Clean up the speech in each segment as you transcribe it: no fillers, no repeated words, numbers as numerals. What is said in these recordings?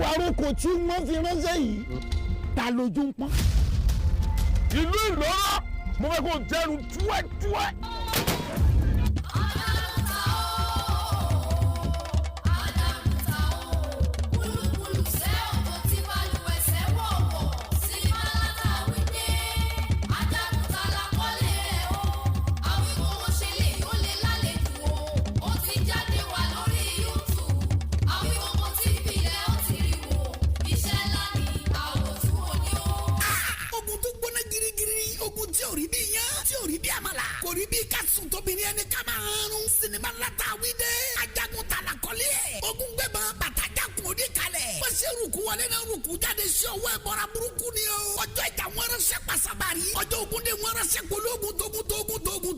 wàá roko tí wọ́n fi ránṣẹ́ yìí ta lójú ń pọ́n. ìlú Ìlọ́rọ̀ mo fẹ́ kó jẹ́rù túwẹ́túwẹ́. ẹni ká máa rún sinimá látàwí dé ajagun tala kọ́lé ẹ̀ ogun Gbé'Bọn bàtàjà kùn òní kalẹ̀ bó ṣe rúkú wọlé náà rúkú jáde sí ọwọ́ ẹ̀ bọ́ra burúkú ni o ọjọ́ ìjà wọn ránṣẹ́ pasabari ọjọ́ ogun dé wọn ránṣẹ́ pológun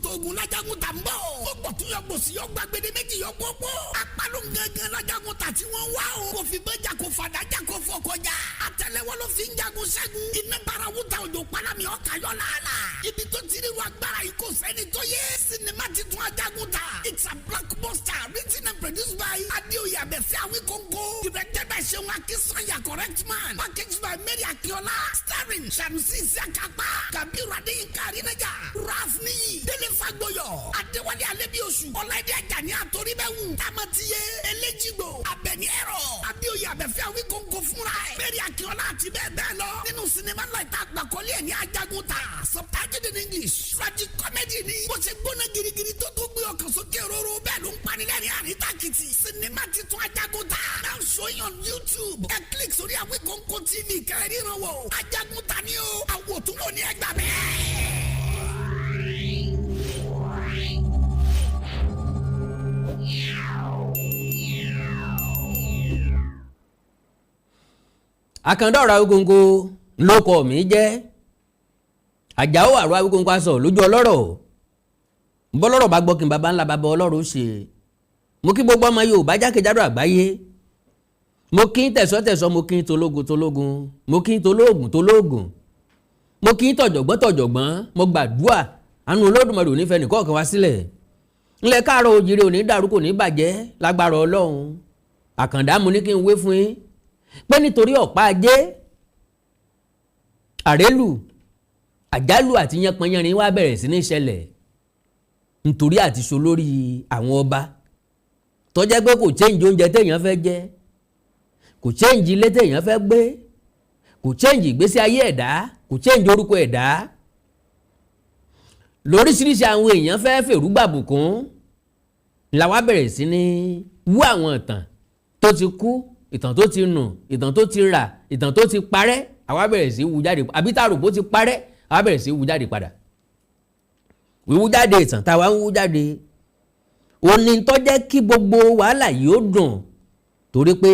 tógun lájagun tà ń bọ̀ ó gbọ̀tún yọ gbòsì yọ gbàgbédé méjì yọ gbogbo apálò gángan lájagun tà tí wọ́n wá o kò fi bẹ́jà kò fàdájà kò fọkọjà àtẹ́lẹwọ́ ló fi ń jagun ṣẹ́gun iná barawuta òjò palami ọkà yọ làálà ibi tó ti rí wa gbára yìí kò sẹ́ni tó yẹ sinimá titun ajagun ta it's a blockbuster written and produced by Adéoyè Abẹ́fẹ́ Awíkóńkó directed by Ṣeun Akínsànyà correct man packaged by Mary Akíọ́lá starring Sanusi Isiakapa Kabiru Adéyínká Arínájà Ralph Níyì Délé Fágbóyọ̀ Adéwálé Alẹ́bíoṣù Ọláìdé Àjàní Àtòríbẹ̀wù Tamatiye Eléjìgbò Abẹ́ni Ẹ̀rọ Adéoyè Abẹ́fẹ́ Awíkóńkó fúnra ẹ̀ Mary Akíọ́lá àti bẹ́ẹ̀ bẹ́ẹ̀ lọ nínú sinimá náà ìta àgbàkọ́lé ẹ̀ ní ajagun ta subtitled in English tragic comedy ni bó ṣe gbóná girigiri tó gbé ọkàn sókè róró bẹ́ẹ̀ ló ń panilẹ́rìn àríntàkìtì sinimá titun ajagun ta now showing on YouTube ẹ click sórí Awíkóńkó TV kẹrìnrán wò ajagun ta ni o àwòtúnwò ní ẹgbàá bẹ́ẹ̀. Àkàndá ọ̀rọ̀ Awíkóńkó lóko mi jẹ́ Àjàó àrò Awíkóńkó aṣọ lójú ọlọ́rọ̀ bọ́lọ́rọ̀ bá gbọ́ kí n bàbá ńlá bàbá ọlọ́rọ̀ ṣe mo kí gbogbo ọmọ Yorùbá jákèjádò àgbáyé mo kí n tẹ̀sọ́tẹ̀sọ́ mo kí n tológun mo kí n tológun mo kí n tọ̀jọ̀gbọ́n mo gbàdúà àánú Olódùmarè ò ní fẹ́ nìkọ̀ọ̀kan wá sílẹ̀ ńlẹ̀ káàárọ̀ oòjíire ò ní dàrú kò ní bàjẹ́ lágbára Ọlọ́run Àkàndá mo ní kí n wé fún yín pé nítorí ọ̀pá ajé àrélù àjálù àti yánpọnyánrin wá bẹ̀rẹ̀ sí ní ṣẹlẹ̀ nítorí àti so lórí àwọn ọba tó jẹ́ pé kò change oúnjẹ téèyàn fẹ́ jẹ kò change ilé téèyàn fẹ́ gbé kò change ìgbésí ayé ẹ̀dá kò change orúkọ ẹ̀dá lóríṣiríṣi àwọn èèyàn fẹ́ fèrú gbàbùkún làwa bẹ̀rẹ̀ sí ní wú àwọn ìtàn tó ti kú ìtàn tó ti nù ìtàn tó ti rà ìtàn tó ti parẹ́ àwa bẹ̀rẹ̀ sí wú jáde àbí tá a rò bó ti parẹ́ àwa bẹ̀rẹ̀ sí wú jáde padà wíwú jáde ìtàn táwa ń wú jáde òní tó jẹ́ kí gbogbo wàhálà yìí ó dùn torí pé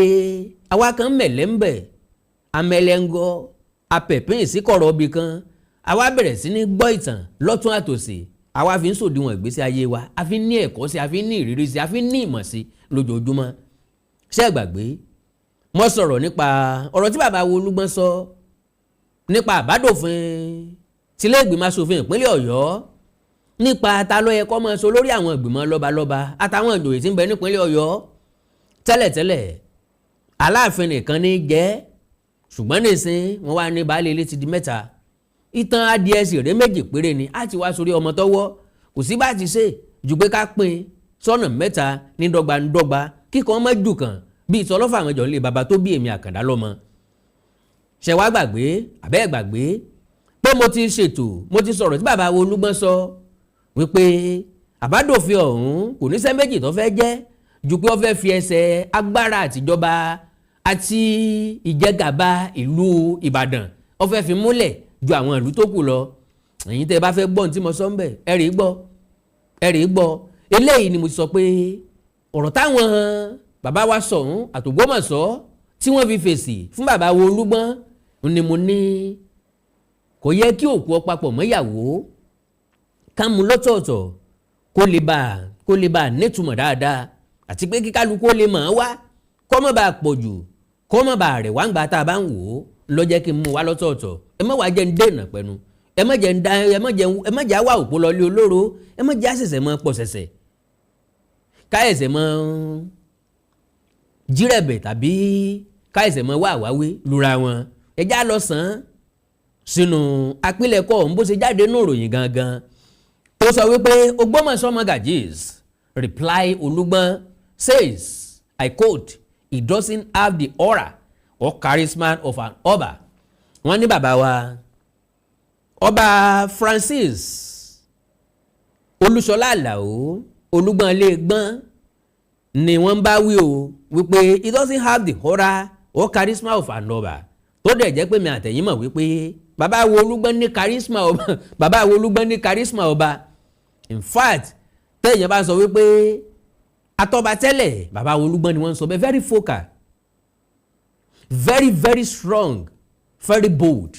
àwa kan mẹ̀lẹ́ ń bẹ̀ amẹ́lẹ́ngọ́ apẹ̀pín ìsíkọ̀rọ̀ ibì kan àwa bẹ̀rẹ̀ sí ní gbọ́ ìtàn lọ́tún àtòsì àwa fi ń sòdiwọ̀n ìgbésí ayé wa a fi ń ní ẹ̀kọ́ sí a fi ń ní ìrírí sí a fi ń ní ìmọ̀ sí lójoojúmọ́ ṣé ẹ gbàgbé mo sọ̀rọ̀ nípa ọ̀rọ̀ tí bàbá wo Olúgbọ́n sọ nípa àbádòfin tilé ìgbìmọ̀ asòfin ìpínlẹ̀ Ọ̀yọ́ nípa ta ló yẹ kó máa sọ lórí àwọn ìgbìmọ̀ lọ́balọ́ba àtàwọn ìjòyè tí ń bẹ nípínlẹ̀ Ọ̀yọ́ tẹ́lẹ̀tẹ́lẹ̀ Aláàfin nìkan ní jẹ́ ṣùgbọ́n nísìn wọ́n wá ní baálé ilé ti di mẹ́ta ìtàn adìẹ sì rèé méjì péré ni á ti wá sórí ọmọ tọ́wọ́ kò sí bá ti ṣe jù pé ká pín sọ́nà mẹ́ta ní dọ́gbandọ́gba kíkan mọ́ jù kan bí ìtọ́lọ́fà àwọn ìjọ nílé baba tó bí èmi Àkàndá lọ́mọ ṣe wá gbàgbé àbẹ́ gbàgbé pé mo ti ṣètò mo ti sọ̀rọ̀ tí bàbá wo Olúgbọ́n sọ wípé àbádòfin ọ̀hún kò ní sẹ́ méjì tó fẹ́ jẹ́ ju pé ó fẹ́ fi ẹsẹ̀ agbára àtijọba àti ìjẹgàba ìlú Ìbàdàn ó fẹ́ fi múlẹ̀ ju àwọn ìlú tó kù lọ ẹ̀yin tẹ́ bá fẹ́ gbọ́ tí mo sọ ń bẹ̀ ẹ rí gbọ́ eléyìí ni mo sọ pé ọ̀rọ̀ táwọn bàbá wa Ṣọ̀ún àtògbómọ̀ṣọ́ tí wọ́n fi fèsì fún bàbá wo Olúgbọ́n ni mo ní kò yẹ kí òkú ọ papọ̀ mọ́yàwó ká mú lọ́tọ̀ọ̀tọ̀ kó lè bá nítumọ̀ dáadáa àti pé kíkálukú ó lè mọ̀ ọ́ wá kó má bàa pọ̀ jù kó má bàa rẹ̀ wá ń gbà tá a bá ń wò ó ló jẹ́ kí n mú wá lọ́tọ̀ọ̀tọ̀ ẹ má wá jẹ́ ń dènà pẹ̀nu ẹ má jẹ́ àwa òpó lọ́lé olóró ẹ má jẹ́ àṣẹ̀ṣẹ̀ mọ́ pọ̀ ṣẹ̀ṣẹ̀ ká ẹ̀ṣẹ̀ mọ́ jírẹ̀bẹ̀ tàbí káìsẹ̀ mọ́ wá àwáwí lura wọn ẹjá lọ sàn án sínú àpilẹ̀kọ ọ̀hún bó ṣe jáde nínú ìròyìn gangan tó sọ wípé Ogbomoso Magajis reply Olugbon says I quote he doesn't have the aura or charisma of an ọba. Wọ́n ní bàbá wa ọba Francis Olúṣọlá Àlàó Olúgbọ́n ilé gbọ́n ni wọ́n bá wí o wípé he doesn't have the aura or charisma of an ọba tó dẹ̀ jẹ́ pé mi àtẹ̀yìn mọ̀ wípé bàbá wo Olúgbọ́n ní charisma ọba bàbá wo Olúgbọ́n ní charisma ọba in fact tẹ̀yìn bá sọ wípé atọ́ba tẹ́lẹ̀ bàbá wo Olúgbọ́n ni wọ́n sọ bẹ́ẹ̀ very focal very very strong very bold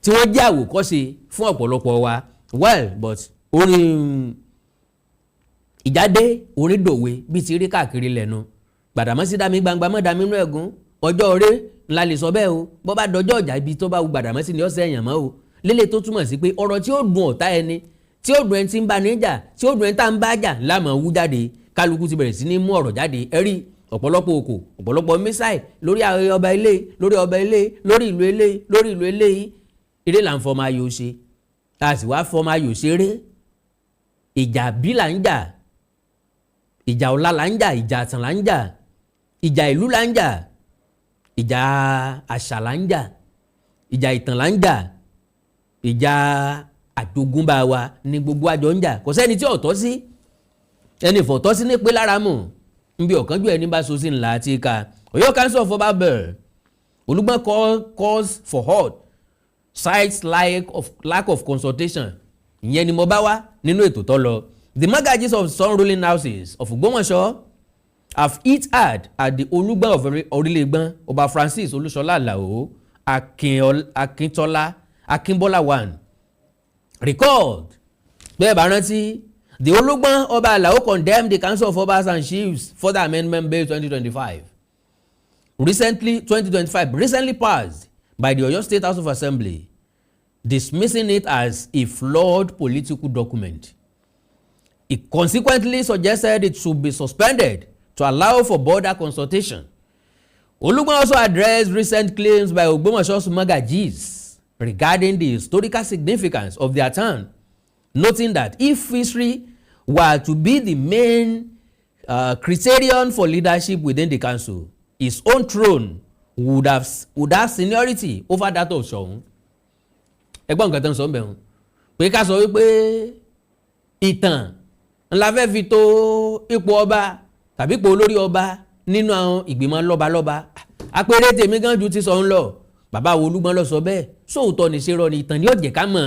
tí wọ́n jẹ́ àwòkọ́ṣe fún ọ̀pọ̀lọpọ̀ wa well but orin ìjáde orin dòwe bíi ti rí káàkiri lẹ́nu Gbàdàmọ́sí dami gbangba mọ́ dami inú ẹ̀gún ọjọ́ ọ̀rẹ́ ńlá lè sọ bẹ́ẹ̀ o bọ́ bá dọjọ́ ọjà ibi tó bá wu Gbàdàmọ́sí ni ọ̀sẹ̀ èèyàn mọ́ o lélẹ̀ tó túmọ̀ sí pé ọ̀rọ̀ tí ó dùn ọ̀tá ẹni tí ó dùn ẹni tí ń bá ní jà tí ó dùn ẹni tá ń bá jà lámọ̀ wú jáde kálukú ti bẹ̀rẹ̀ sí ní mú ọ̀rọ̀ jáde ẹ̀rí ọ̀pọ̀lọpọ̀ òkò ọ̀pọ̀lọpọ̀ mísáì lórí ọba ilé lórí ọba ilé lórí ìlú ilé lórí ìlú ilé eré là ń fọmọ ayò ṣe a sì wá fọmọ ayò ṣeré ìjà bí là ń jà ìjà ọ̀la là ń jà ìjà àtàn là ń jà ìjà ìlú là ń jà ìjà àṣà là ń jà ìjà ìtàn là ń jà ìjà àjogúnbá wa ní gbogbo àjọ ń jà kò sẹ́ni tí ọ̀tọ̀ sí ẹni ìfọ̀tọ́ sí ní pé lára mọ̀ nbí ọ̀kánjú ẹni bá so sí ńlá àti ìka Ọ̀yọ́ council of ọba bẹ̀rẹ̀ Olúgbọ́n calls for halt cites lack of consultation ìyẹn ni mo bá wá nínú ètò tó lọ. The Magajis of some ruling houses of Ogbomoso have hit hard at the Olugbon of Orílẹ̀-Ègbọ́n Ọba Francis Olúṣọlá Àlàó Akínbọ́lá one recalled bẹ́ẹ̀ bá rántí the Olugbon Ọba Àlàó condemned the Council of Obas and Chiefs Further Amendment Bill 2025 recently passed by the Oyo State House of Assembly, dismissing it as a flawed political document. It consequently suggested it should be suspended to allow for broader consultation. Olugbon also addressed recent claims by Ogbomoso's Magajis regarding the historical significance of their town, noting that if history were to be the main criterion for leadership within the council, his own throne would have seniority over that of Soun. Ẹgbọ́n nǹkan tó ń sọ bẹ́ẹ̀ pé ká sọ wípé ìtàn ńlá fẹ́ fi tó ipò ọba tàbí ipò olórí ọba nínú àwọn ìgbìmọ̀ lọ́balọ́ba apẹ̀rẹ̀ tèmi gan ju ti Soun lọ bàbá wo Olúgbọ́n lọ sọ bẹ́ẹ̀ sóòótọ́ ní ṣe rọ ni ìtàn ni ó jẹ́ ká mọ̀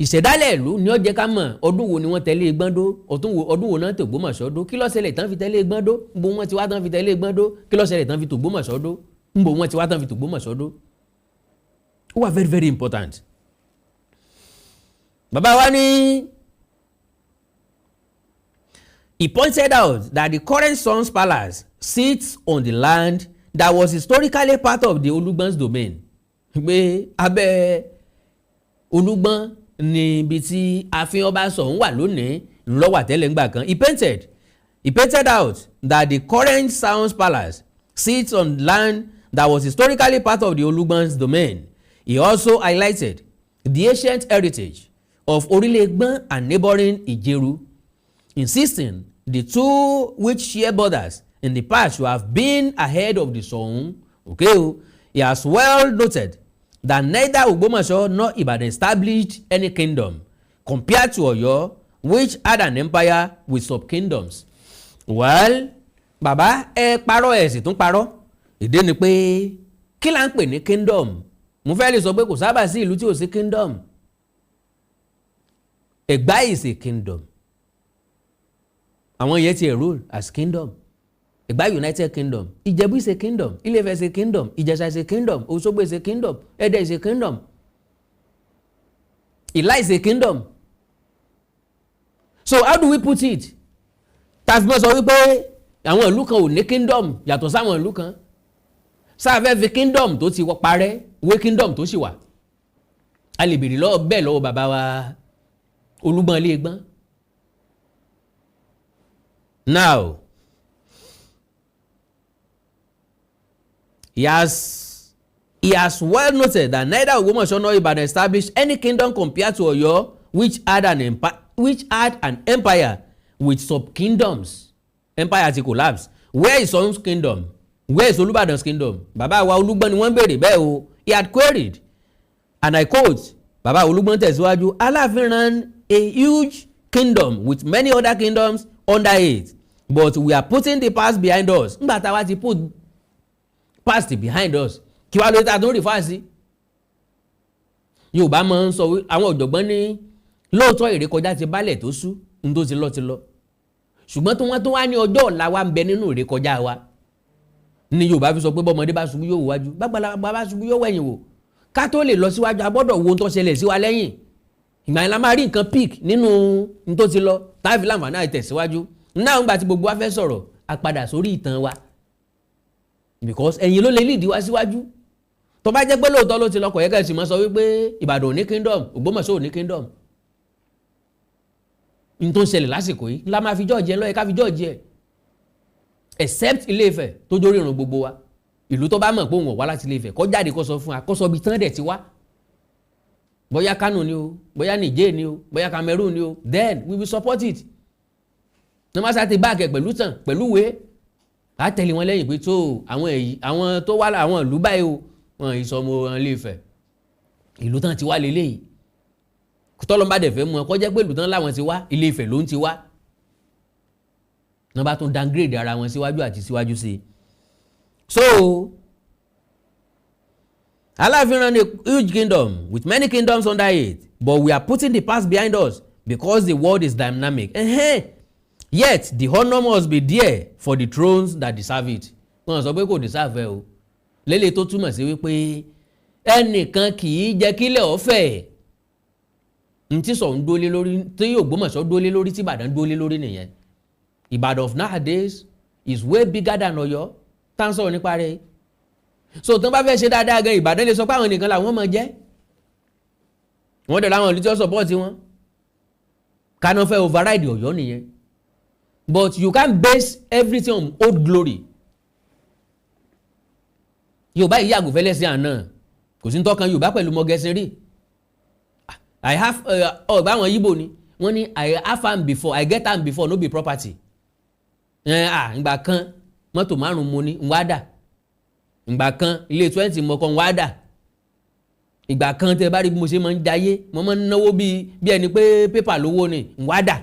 ìṣẹ̀dálẹ̀ ìlú ni ó jẹ́ ká mọ̀ ọdún wo ni wọ́n tẹ̀lé Gbọ́ndó ọdún wo náà tó Ògbómọ̀ṣọ́ dó kí ló ṣẹlẹ̀ tán fi tẹ̀lé Gbọ́ndó nbọ wọn ti wá tán fi tẹ̀lé Gbọ́ndó kí ló ṣẹlẹ̀ tán fi tó Ògbómọ̀ṣọ́ dó nbọ wọn ti wá tán fi tó Ògbómọ̀ṣọ́ dó ó wà very very important. Bàbá wa ní he pointed out that the current Sun's palace sits on the land that was historically part of the Olugbon's domain. Pé abẹ́ Olugbon ní ibi tí ààfin ọba Soun wà lónìí ńlọ́wà tẹ́lẹ̀ ńgbà kan. He painted out that the current Sun's palace sits on land that was historically part of the Olugbon's domain. He also highlighted the ancient heritage of Orílẹ̀-Ègbọ́n and neighboring Ìjẹ̀rú, insisting the two which share borders in the past should have been ahead of the Soun. Okay, he has well noted that neither Ogbomoso nor Ibadan established any kingdom compared to Ọ̀yọ́, which had an empire with sub-kingdoms. Well, bàbá ẹ parọ́ ẹ sì tún parọ́. Ìdí ni pé kí là ń pè ní kingdom? Mo fẹ́ lè sọ pé kò sábà sí ìlú tí ò sí kingdom. Ẹ̀gbá is a kingdom. Àwọn yẹn ti rule as kingdom. Ẹ̀gbá United Kingdom. Ìjẹ̀bú is a kingdom. Ilé-Ifẹ̀ is a kingdom. Ìjẹ̀ṣà is a kingdom. Òṣogbo is a kingdom. Ẹdẹ is a kingdom. Ìlá is a kingdom. So how do we put it? Tàbí mo sọ wípé àwọn ìlú kan ò ní kingdom yàtọ̀ sáwọn ìlú kan. Sáfẹ́ fi kingdom tó ti parẹ́ wé kingdom tó sì wà. A lè bèrè lọ́wọ́ bẹ́ẹ̀ lọ́wọ́ bàbá wa Olúgbọ́n ilé Ègbọ́n. Now, He has well noted that neither Ogbomoso nor Ibadan established any kingdom compared to Oyo, which had an empire with sub-kingdoms. Empire ti collapse. Where is Soun's kingdom? Where is Olubadan's kingdom? Baba wa Olugbon ni wọ́n béèrè bẹ́ẹ̀ o. He had queried, and I quote, Baba Olugbon tẹ̀síwájú, Aláàfin ran a huge kingdom with many other kingdoms under it, but we are putting the past behind us. Nígbà táwa ti put past behind us, kí wàá lóye tá a tó rí fáàsì. Yorùbá máa ń sọ àwọn ọ̀jọ̀gbọ́n ní lóòótọ́ ìrékọjá ti bálẹ̀ tó sú ní tó ti lọ ti lọ, ṣùgbọ́n tó wọ́n tó wá ní ọjọ́ ọ̀la wa ń bẹ nínú ìrékọjá wa ní Yorùbá fi sọ pé bọ́mọdé bá ṣubú yóò wájú bàgbàlagbà bá ṣubú yóò wẹ̀yìn wò. Ká tó lè lọ síwájú a gbọ́dọ̀ wo ohun tó ṣẹlẹ̀ sí wa lẹ́yìn. Ìgbà yẹn la máa rí nǹkan peak nínú ohun tó ti lọ táàfin láǹfààní àti tẹ̀síwájú. Náà ńgbà tí gbogbo wa fẹ́ sọ̀rọ̀ a padà sórí ìtàn wa, because ẹ̀yin ló lè lead wa síwájú. Tó bá jẹ́ pé lóòótọ́ ló ti lọ kò yẹ ká sì máa sọ wípé Ìbàdàn ò ní kingdom, Ògbómọ̀ṣọ́ ò ní kingdom. N tó ń ṣẹlẹ̀ lásìkò yìí la máa fi jọ́ọ̀jì ẹ lọ́yẹ ká fi jọ́ọ̀jì ẹ, except Ilé-Ifẹ̀ tó jórí ìrùn gbogbo wa. Ìlú tó bá mọ̀ pé òun ò wá láti Ilé-Ifẹ̀ kó jáde kó sọ fún wa, kó sọ ibi tán dẹ̀ ti wá. Bóyá Kano ni o, bóyá Niger ni o, bóyá Cameroon ni o, then we will support it. Ní wọ́n sá ti báàkì pẹ̀lú tàn pẹ̀lú ìwé, á tẹ̀lé wọn lẹ́yìn pé tó àwọn tó wá àwọn ìlú báyìí o, wọn ìsọmọ wọn Ilé-Ifẹ̀. Ìlú tán ti wá lélẹ́yìí. Tọ́lọ́mbà dẹ̀ fẹ́ mú ọ kó jẹ́ pé ìlú tán láwọn ti wá, Ilé-Ifẹ̀ ló ń ti wá. Wọ́n bá tún downgrade ara wọn síwájú àti síwájú sí i. So Aláàfin ran a huge kingdom with many kingdoms under it, but we are putting the past behind us because the world is dynamic. Yet the honor must be there for the thrones that deserve it. Wọ́n sọ pé kò deserve ẹ o. Lélẹ̀ tó túmọ̀ sí wípé ẹnìkan kì í jẹ́ kílẹ̀ ọ̀fẹ́. Ntí Soun dólé lórí, tí Ògbómọ̀ṣọ́ dólé lórí, tí Ìbàdàn dólé lórí nìyẹn. Ìbàdàn of nowadays is way bigger than Ọ̀yọ́. Tá ń sọ̀rọ̀ nípa rẹ̀. So tó bá fẹ́ ṣe dáadáa gan Ìbàdàn lè sọ pé àwọn nìkan làwọn máa jẹ́. Wọ́n dẹ̀ láwọn olùtí support wọn. Kánú fẹ́ override Ọ̀yọ́ nìyẹn. But you can't base everything on old glory. Yorùbá yìí yàgò fẹ́lẹ́ sí àná. Kò sí ń tọ́kan Yorùbá pẹ̀lú mọ́gẹ́sìn rí. I have ọ̀gbà àwọn Yíbò ni. Wọ́n ní I have am before, I get am before, no be property. Ìgbà kan mọ́tò 5 mo ní ń wá dà. Ìgbà kan ilé 20 mo kàn ń wá dà. Ìgbà kan tẹ́ bá rí bí mo ṣe máa ń jayé, mo máa ń náwó bí ẹni pé pépà lówó ni ń wá dà.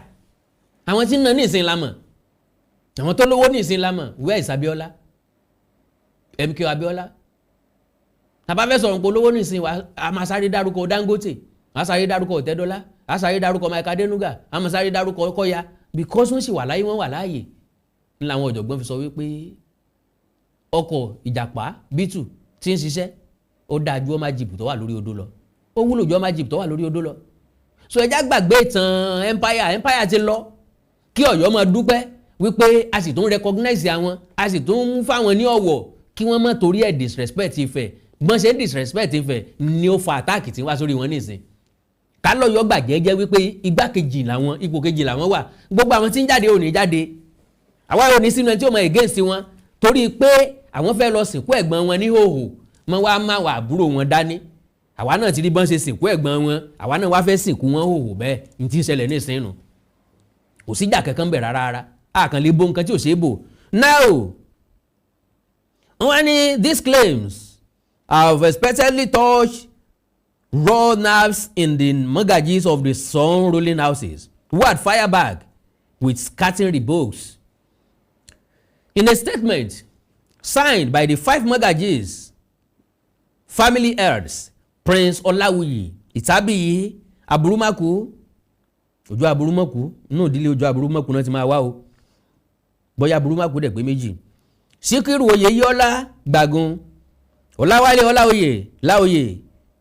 Àwọn tí ń ná ní ìsìn lámọ̀, àwọn tó lówó ní ìsìn lámọ̀, where is Abíọ́lá? MK Abíọ́lá. Tàbá fẹ́ sọ̀rọ̀ pé olówó ní ìsìn wa, a máa sáré dárúkọ Dangote, a sáré dárúkọ Ọ̀tẹ́dọ́lá, a sáré dárúkọ Mike Adenuga, a máa sáré dárúkọ Kọ́yà, because wọ́n sì wà láyé, wọ́n wà láàyè. Ní làwọn ọ̀jọ̀gbọ́n fi sọ wípé ọkọ̀ ìjàpá bítù tí ń ṣiṣẹ́ ó dáa ju ọmọ jìbù tó wà lórí odó lọ, ó wúlò ju ọmọ jìbù tó wà lórí odó lọ. So ẹja gbàgbé ìtàn empire ti lọ, kí Ọ̀yọ́ máa dúpẹ́ wípé a sì tún recognize àwọn, a sì tún fáwọn ní ọ̀wọ̀, kí wọ́n má torí ẹ̀ disrespect Ifẹ̀. Gbọ́n ṣe disrespect Ifẹ̀ ni ó fa attack tí wá sórí wọn nísìn. Ká lọ́yọ́ gbàjẹ́jẹ́ wípé igbákejì làwọn, ipò kejì làwọn wà, gbogbo àwọn tí ń jáde ò ní jáde, àwa ò ní sínú ẹni tí ó mọ against wọn, torí pé àwọn fẹ́ lọ sìnkú ẹ̀gbọ́n wọn ní hòhò, mọ́ wá má wà àbúrò wọn dání. Àwa náà ti rí bọ́n ṣe sìnkú ẹ̀gbọ́n wọn, àwa náà wá fẹ́ sìnkú wọn hòhò bẹ́ẹ̀, ní tí ń ṣẹlẹ̀ ní ìsìn nù. Kò síjà kankan bẹ̀ rárá, àkàn lè bo nǹkan tí ò ṣe é bò. Now, wọ́n ní these claims have expectedly touched raw nerves in the mogajis of the Soun ruling houses, who had fired back with scathing rebukes. In a statement signed by the 5 mogajis, family heirs, Prince Ọláwuyì, Ìtàbíyì, Aburumaku, Ojú Aburumaku, inú ìdílé Ojú Aburumaku náà ti máa wá o. Bóyá Aburumaku dẹ̀ pé méjì. Síkírù Oyèyọ́lá Gbàgún, Ọláwálé Ọláoyè Láoyè,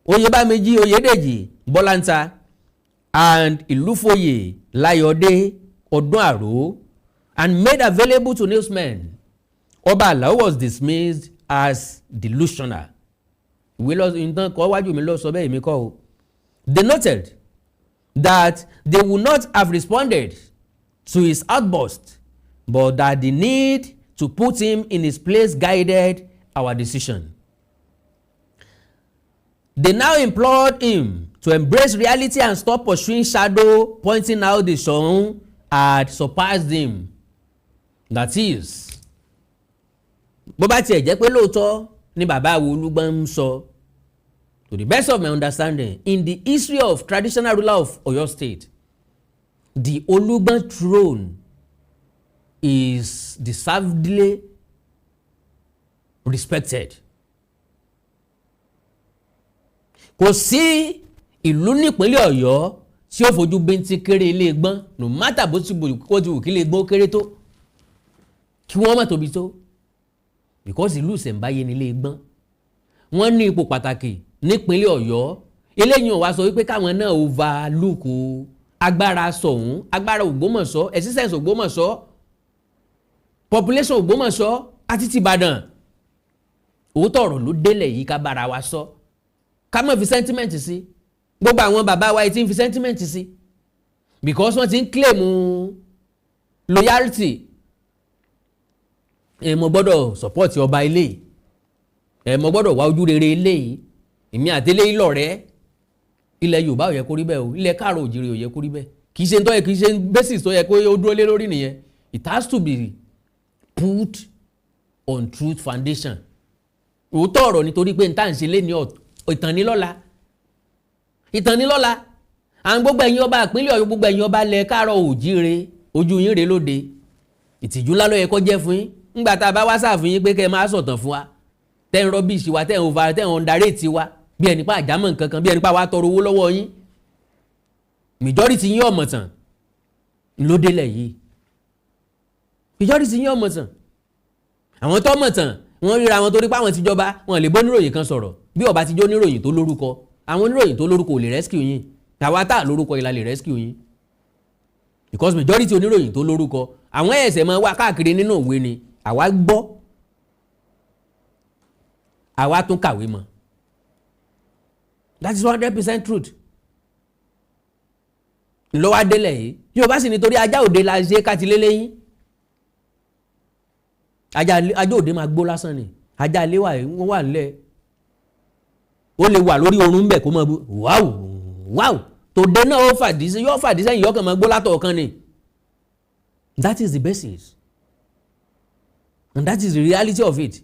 Oyèbáméjì Oyèdèjì Bọ́láńtà, and Ìlúfòyè Láyọ̀dé Ọdúnàrò, and made available to newsmen. Ọba Àlàó was dismissed as delusional. Ìwé lọ nǹkan kọ́ wájú mi lọ sọ bẹ́ẹ̀ mi kọ́ o. They noted that they would not have responded to his outburst, but that the need to put him in his place guided our decision. They now implored him to embrace reality and stop pursuing shadow, pointing out the Soun had surpassed him. That is, bó bá tiẹ̀ jẹ́ pé lóòótọ́ ni bàbá wo Olugbon ń sọ, to the best of my understanding, in the history of traditional ruler of Oyo State, the Olugbon throne is deservedly respected. Kò sí ìlú nípínlẹ̀ Ọ̀yọ́ tí ó fojú bíntín kéré ilé Gbọ́n, no matter bó ti wù kí ilé Gbọ́n kéré tó, kí wọ́n má tóbi tó, because ìlú ìṣẹ̀ǹbáyé ni ilé Gbọ́n. Wọ́n ní ipò pàtàkì nípínlẹ̀ Ọ̀yọ́. Eléyìí ò wá sọ wípé káwọn náà overlook agbára Soun, agbára Ògbómọ̀ṣọ́, existence Ògbómọ̀ṣọ́, population Ògbómọ̀ṣọ́ àti ti Ìbàdàn. Òótọ́ ọ̀rọ̀ ló délẹ̀ yìí ká bára wa sọ. Ká má fi sentiment sí. Gbogbo àwọn bàbá wa ti ń fi sentiment sí. Because wọ́n ti ń claim loyalty. Mo gbọ́dọ̀ support ọba ilé. Mo gbọ́dọ̀ wá ojú rere ilé yìí. Èmi àtẹ́lẹ̀ ìlọ̀rẹ́. Ilẹ̀ Yorùbá ò yẹ kó rí bẹ́ẹ̀ o. Ilẹ̀ Káàárọ̀ Oòjíire ò yẹ kó rí bẹ́ẹ̀. Kì í ṣe ntọ́ yẹ, kì í ṣe basis tó yẹ kó ó dúró lé lórí nìyẹn. It has to be put on truth foundation. Òótọ́ ọ̀rọ̀ nítorí pé n tá à ń ṣe lé ní ìtànilọ́la. Ìtànilọ́la. Àwọn gbogbo ẹ̀yin ọba ìpínlẹ̀ Ọ̀yọ́, gbogbo ẹ̀yin ọba ilẹ̀ Káàárọ̀ Oòjíire, ojú yín rèé lóde. Ìtìjú ńlá ló yẹ kó jẹ́ fún yín. Ńgbà tá a bá wá sáàfin yín pé kẹ́ ẹ máa sọ̀tàn fún wa. Tẹ́ ń rọ́bìṣì wa, tẹ́ ń over, tẹ́ ń underrate wa. Bí ẹni pa àjámọ̀ nǹkan kan, bí ẹni pa wá tọrọ owó lọ́wọ́ yín. Majority yín ọ̀mọ̀ tàn ló délẹ̀ yìí. Majority yín ọ̀mọ̀ tàn. Àwọn tó mọ̀ tàn wọ́n ríra wọn torí pé àwọn tìjọba wọn lè bó níròyìn kan sọ̀rọ̀. Bí ọba ti jó níròyìn tó lórúkọ, àwọn níròyìn tó lórúkọ ò lè rescue yín. Tàwa tá lórúkọ ìlà lè rescue yín. Because majority oníròyìn tó lórúkọ, àwọn ẹ̀sẹ̀ máa wá káàkiri nínú òwe ni. Àwa gbọ́, àwa tún kàwé mọ́. That is 100% truth. Lọ́wọ́ adélẹ̀ yìí Yorùbá sì nítorí ajá òde la ṣe káàtì lélẹ́yìn. Ajá òde máa gbó lásán ni. Ajá ilé wọ́n wà nílẹ̀. Ó lè wà lórí orun bẹ̀ kó máa bú wáwù tòde náà ó fàdí sẹ́yìn yọ́kàn máa gbó látọ̀ kan ni. That is the basis. And that is the reality of it.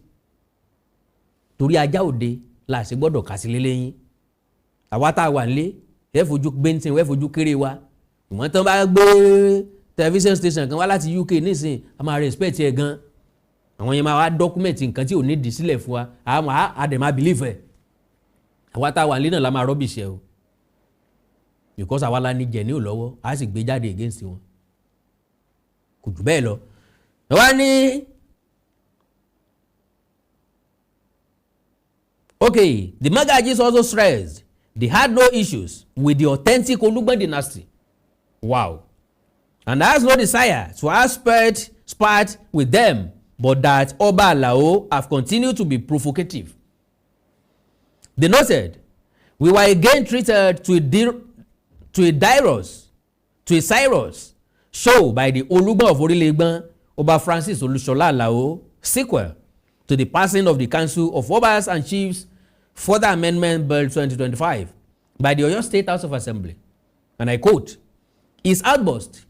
Torí ajá òde la ṣe gbọ́dọ̀ kà sí lélẹ́yìn. Àwa tá a wà nílé ẹ fojú bẹ́ntín ẹ fojú kéré wa. Wọ́n tán bá gbé television station kan wá láti UK nísìn a máa respect ẹ gan. Àwọn yẹn máa wá document nǹkan tí ò ní di sílẹ̀ fún wa. A dẹ̀ máa believe ẹ̀. Àwa tá a wà nílé náà la máa rubbish ẹ o. Because àwa la ní jẹ̀ ní ò lọ́wọ́ a sì gbé jáde against wọn. Kò jù bẹ́ẹ̀ lọ. Wọ́n ní okay, the Magajis also stressed they had no issues with the authentic Olugbon dynasty. Wow. And has no desire to have spat with them, but that Oba Alao have continued to be provocative. They noted, we were again treated to a Cyrus show by the Olugbon of Orile-Gbon, Oba Francis Olushola Alao, sequel to the passing of the Council of Obas and Chiefs Further Amendment Bill 2025 by the Oyo State House of Assembly. And I quote, his outburst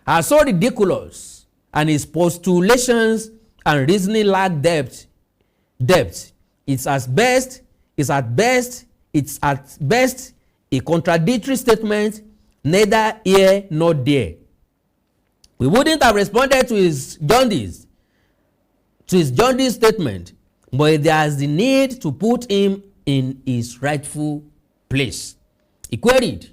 are so ridiculous and his postulations and reasoning lack depth. It's at best a contradictory statement, neither here nor there. We wouldn't have responded to his jaundice statement, but there's the need to put him in his rightful place. He queried,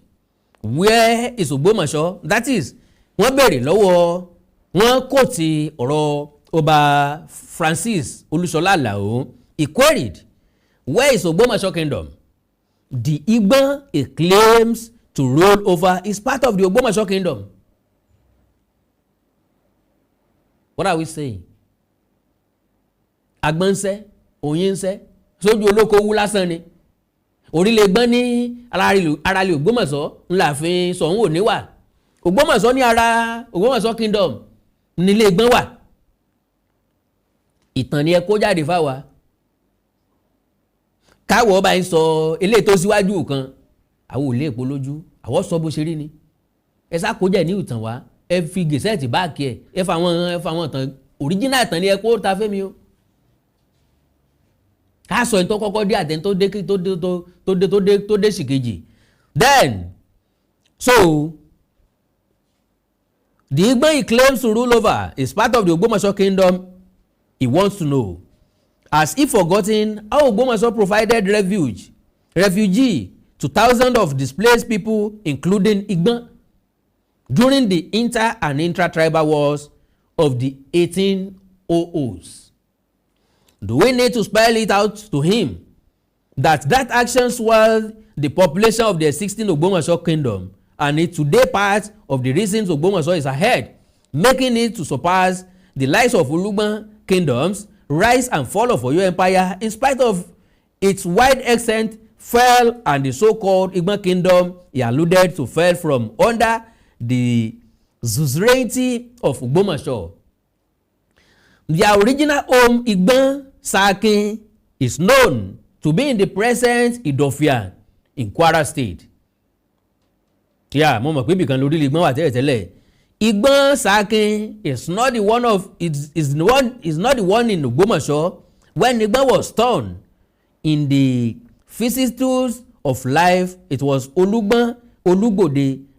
where is Ogbomoso? That is, wọ́n béèrè lọ́wọ́ wọ́n kò ti ọ̀rọ̀ Ọba Francis Olushola Alao. He queried, where is Ogbomoso kingdom? The Igbo he claims to rule over is part of the Ogbomoso kingdom. What are we saying? Agbọ́nsẹ́, Òyìnsẹ́, sójú olóko wú lásán ni. Orílẹ̀-Gbọ́n ní aráàlú Ògbómọ̀ṣọ́ ńláàfin Soun ò ní wà. Ògbómọ̀ṣọ́ ní ara Ògbómọ̀ṣọ́ kingdom nílé Gbọ́n wà. Ìtàn ni ẹ kó jáde fáwa. táwọ̀ bá ń sọ eléyìí tó síwájú kan àwọn ò lè èpo lójú àwọn sọ bó ṣe rí ni ẹ sákòjẹ́ ní ìtàn wá ẹ fi gẹ̀ẹ́sẹ̀tì báàkì ẹ fa àwọn ìtàn original ìtàn ni ẹ kó ta fẹ́mi o ká sọ ìtàn kọ́kọ́ dé àtẹ̀ tó dé sì kejì then so the Igbon he claims to rule over is part of the Ogbomoso kingdom. He wants to know, has he forgotten how Ogbomoso provided refugee to thousands of displaced people, including Igbon, during the inter and intra-tribal wars of the 1800s? Do we need to spell it out to him that action swelled the population of the existing Ogbomoso kingdom and is today part of the reasons Ogbomoso is ahead, making it to surpass the likes of Olugbon kingdoms, rise and fall of Oyo Empire in spite of its wide extent fell, and the so-called Igbon kingdom he alluded to fell from under the suzerainty of Ogbomoso. Their original home, Igbon Sakin, is known to be in the present Idofia in Kwara State. Mo mọ̀ pé ibìkan lórí Igbon wà tẹ́lẹ̀. Igbon Sakin is not the one in Ogbomoso when Igbon was torn in the vicissitudes of life. It was Olugbon